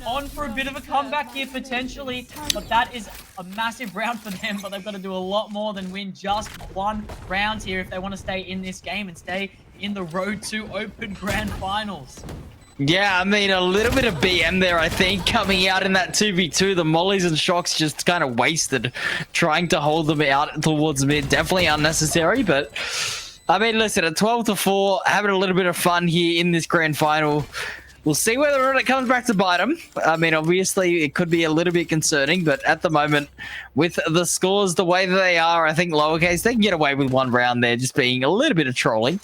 on for a bit of a comeback here, potentially. But that is a massive round for them, but they've got to do a lot more than win just one round here if they want to stay in this game and stay in the Road to Open Grand Finals.
Yeah, I mean, a little bit of BM there, I think, coming out in that 2v2. The mollies and shocks just kind of wasted trying to hold them out towards mid. Definitely unnecessary, but I mean, listen, at 12-4, having a little bit of fun here in this grand final. We'll see whether or not it comes back to bite them. I mean, obviously, it could be a little bit concerning, but at the moment, with the scores the way that they are, I think lowercase, they can get away with one round there, just being a little bit of trolling.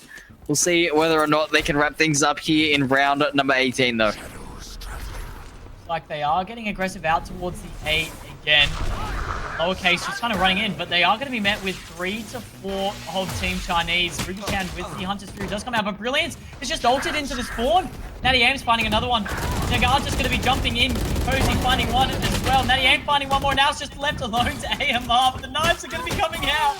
We'll see whether or not they can wrap things up here in round number 18, though.
Like they are getting aggressive out towards the A again. Lowercase just kind of running in, but they are going to be met with 3 to 4 of Team Chinese. Ruby Chan with the Hunter's Fury does come out, but Brilliance is just ulted into the spawn. Natty Aim's finding another one. Nagar's just going to be jumping in. Cozy finding one as well. Natty Aim finding one more. Now it's just left alone to AMR, but the knives are going to be coming out.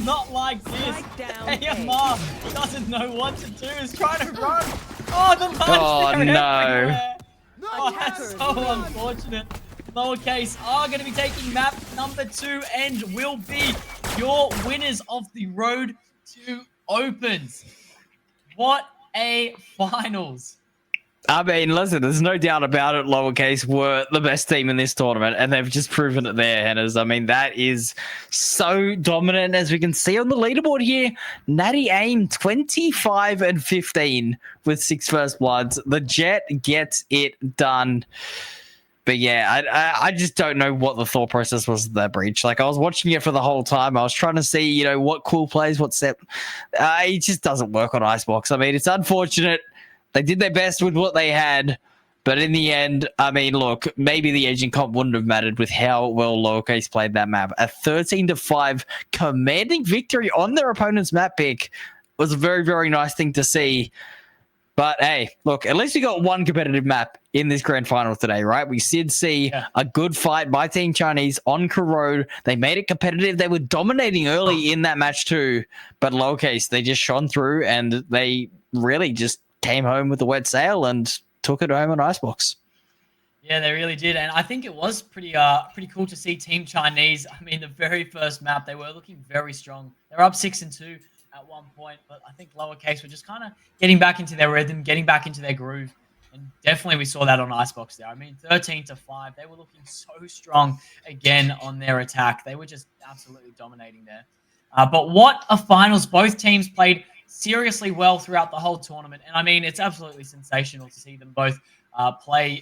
Not like this. AMR doesn't know what to do. He's trying to run. Oh, the knives are everywhere. Oh, that's so unfortunate. Lowercase are going to be taking map number 2 and will be your winners of the Road to Opens. What a finals.
I mean, listen, there's no doubt about it. Lowercase were the best team in this tournament, and they've just proven it there, Henners. I mean, that is so dominant, as we can see on the leaderboard here. Natty Aim 25-15 with 6 first bloods. The Jet gets it done. But yeah, I just don't know what the thought process was of that breach. Like, I was watching it for the whole time. I was trying to see, you know, what cool plays, what set. It just doesn't work on Icebox. I mean, it's unfortunate. They did their best with what they had. But in the end, I mean, look, maybe the agent comp wouldn't have mattered with how well Lowercase played that map. A 13-5 commanding victory on their opponent's map pick was a very, very nice thing to see. But hey, look, at least we got one competitive map in this grand final today, right? We did see a good fight by Team Chinese on Corrode. They made it competitive. They were dominating early in that match too. But Lowercase, they just shone through and they really just came home with the wet sail and took it home on Icebox.
Yeah, they really did. And I think it was pretty cool to see Team Chinese. I mean, the very first map, they were looking very strong. They were up 6-2. At one point, but I think Lowercase were just kind of getting back into their rhythm, getting back into their groove, and definitely we saw that on Icebox there. I mean, 13-5, they were looking so strong again on their attack. They were just absolutely dominating there. But what a finals! Both teams played seriously well throughout the whole tournament, and I mean, it's absolutely sensational to see them both play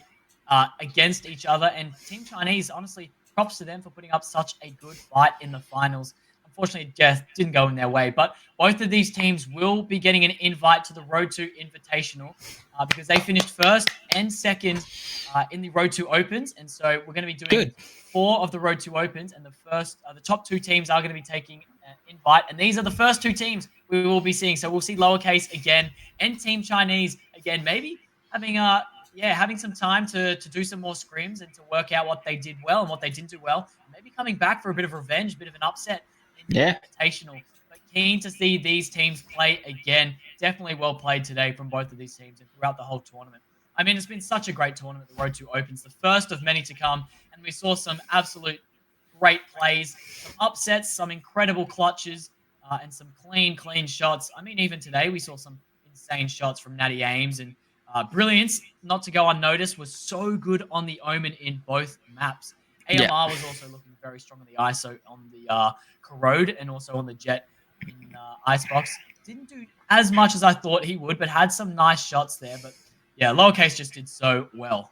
against each other. And Team Chinese, honestly, props to them for putting up such a good fight in the finals. Unfortunately, Death didn't go in their way, but both of these teams will be getting an invite to the Road to Invitational because they finished first and second in the Road to Opens, and so we're going to be doing 4 of the Road to Opens, and the top 2 teams are going to be taking an invite, and these are the first 2 teams we will be seeing. So we'll see Lowercase again and Team Chinese again, maybe having some time to do some more scrims and to work out what they did well and what they didn't do well, maybe coming back for a bit of revenge, a bit of an upset. Invitational. But keen to see these teams play again. Definitely well played today from both of these teams and throughout the whole tournament. I mean, it's been such a great tournament, the Road to Opens, the first of many to come, and we saw some absolute great plays, some upsets, some incredible clutches, and some clean shots. I mean, even today we saw some insane shots from Natty Ames, and Brilliance, not to go unnoticed, was so good on the Omen in both maps. AMR was also looking very strong on the ISO, on the Corrode, and also on the Jet in Icebox. Didn't do as much as I thought he would, but had some nice shots there. But yeah, Lowercase just did so well.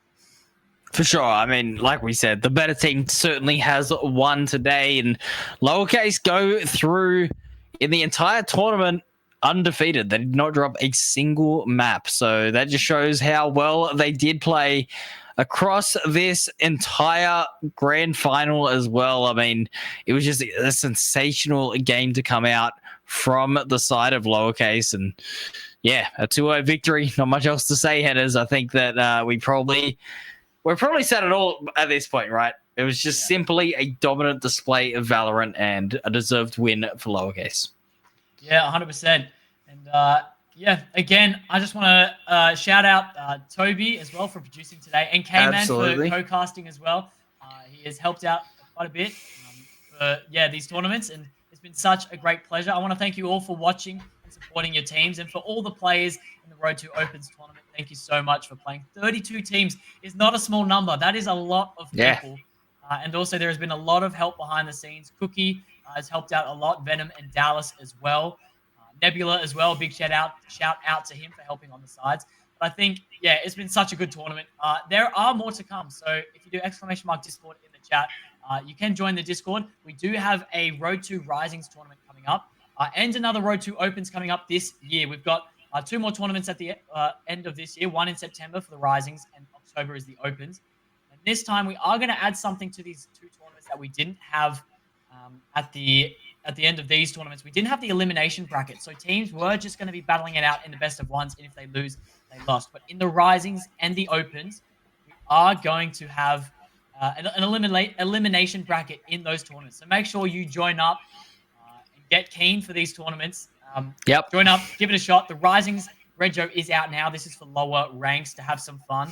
For sure. I mean, like we said, the better team certainly has won today, and Lowercase go through in the entire tournament undefeated. They did not drop a single map. So that just shows how well they did play across this entire grand final as well. I mean, it was just a sensational game to come out from the side of Lowercase. And yeah, a 2-0 victory. Not much else to say, Headers. I think that we're probably said it all at this point, right? It was just simply a dominant display of Valorant and a deserved win for Lowercase.
Yeah, 100%. And yeah, again, I just want to shout out Toby as well for producing today, and K-Man for
Absolutely.
co-casting as well. He has helped out quite a bit for these tournaments, and it's been such a great pleasure. I want to thank you all for watching and supporting your teams, and for all the players in the Road to Opens tournament. Thank you so much for playing. 32 teams is not a small number. That is a lot of
Yeah.
people. And also, there has been a lot of help behind the scenes. Cookie has helped out a lot. Venom and Dallas as well. Nebula as well. Big shout out to him for helping on the sides. But I think, yeah, it's been such a good tournament. There are more to come. So if you do !Discord in the chat, you can join the Discord. We do have a Road to Risings tournament coming up, and another Road to Opens coming up this year. We've got 2 more tournaments at the end of this year. One in September for the Risings, and October is the Opens. And this time we are going to add something to these 2 tournaments that we didn't have at the end of these tournaments. We didn't have the elimination bracket, so teams were just going to be battling it out in the best of ones, and if they lose, they lost. But in the Risings and the Opens, we are going to have an elimination bracket in those tournaments. So make sure you join up and get keen for these tournaments.
Yep.
Join up, give it a shot. The Risings Reggio is out now. This is for lower ranks to have some fun.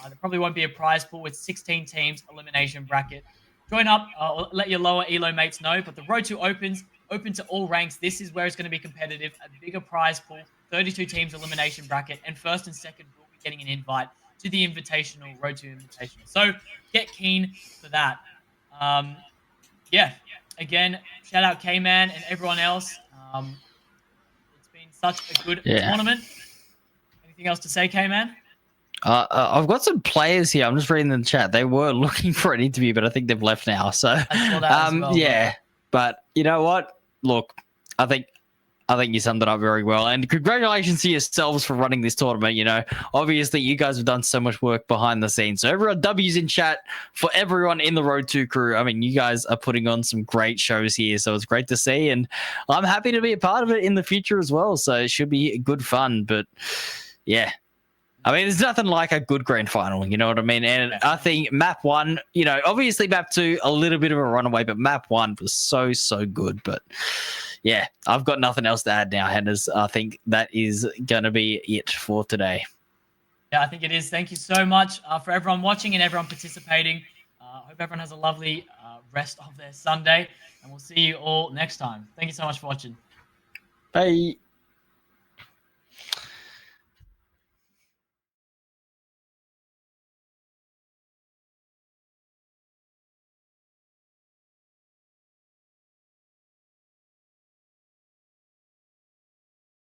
There probably won't be a prize pool with 16 teams, elimination bracket. Join up, or let your lower elo mates know. But the Road to Opens, open to all ranks. This is where it's going to be competitive. A bigger prize pool, 32 teams elimination bracket, and first and second will be getting an invite to the Invitational, Road to Invitational. So get keen for that. Yeah, again, shout out K-Man and everyone else. It's been such a good tournament. Anything else to say, K-Man?
I've got some players here. I'm just reading in the chat. They were looking for an interview, but I think they've left now. So,
I saw that as well,
yeah. But you know what? Look, I think you summed it up very well. And congratulations to yourselves for running this tournament. You know, obviously you guys have done so much work behind the scenes. So everyone, W's in chat for everyone in the Road 2 crew. I mean, you guys are putting on some great shows here. So it's great to see. And I'm happy to be a part of it in the future as well. So it should be good fun. But yeah. I mean, there's nothing like a good grand final, you know what I mean? And I think map 1, you know, obviously map 2, a little bit of a runaway, but map 1 was so good. But yeah, I've got nothing else to add now, Hannahs. I think that is going to be it for today.
Yeah, I think it is. Thank you so much for everyone watching and everyone participating. Hope everyone has a lovely rest of their Sunday, and we'll see you all next time. Thank you so much for watching.
Bye.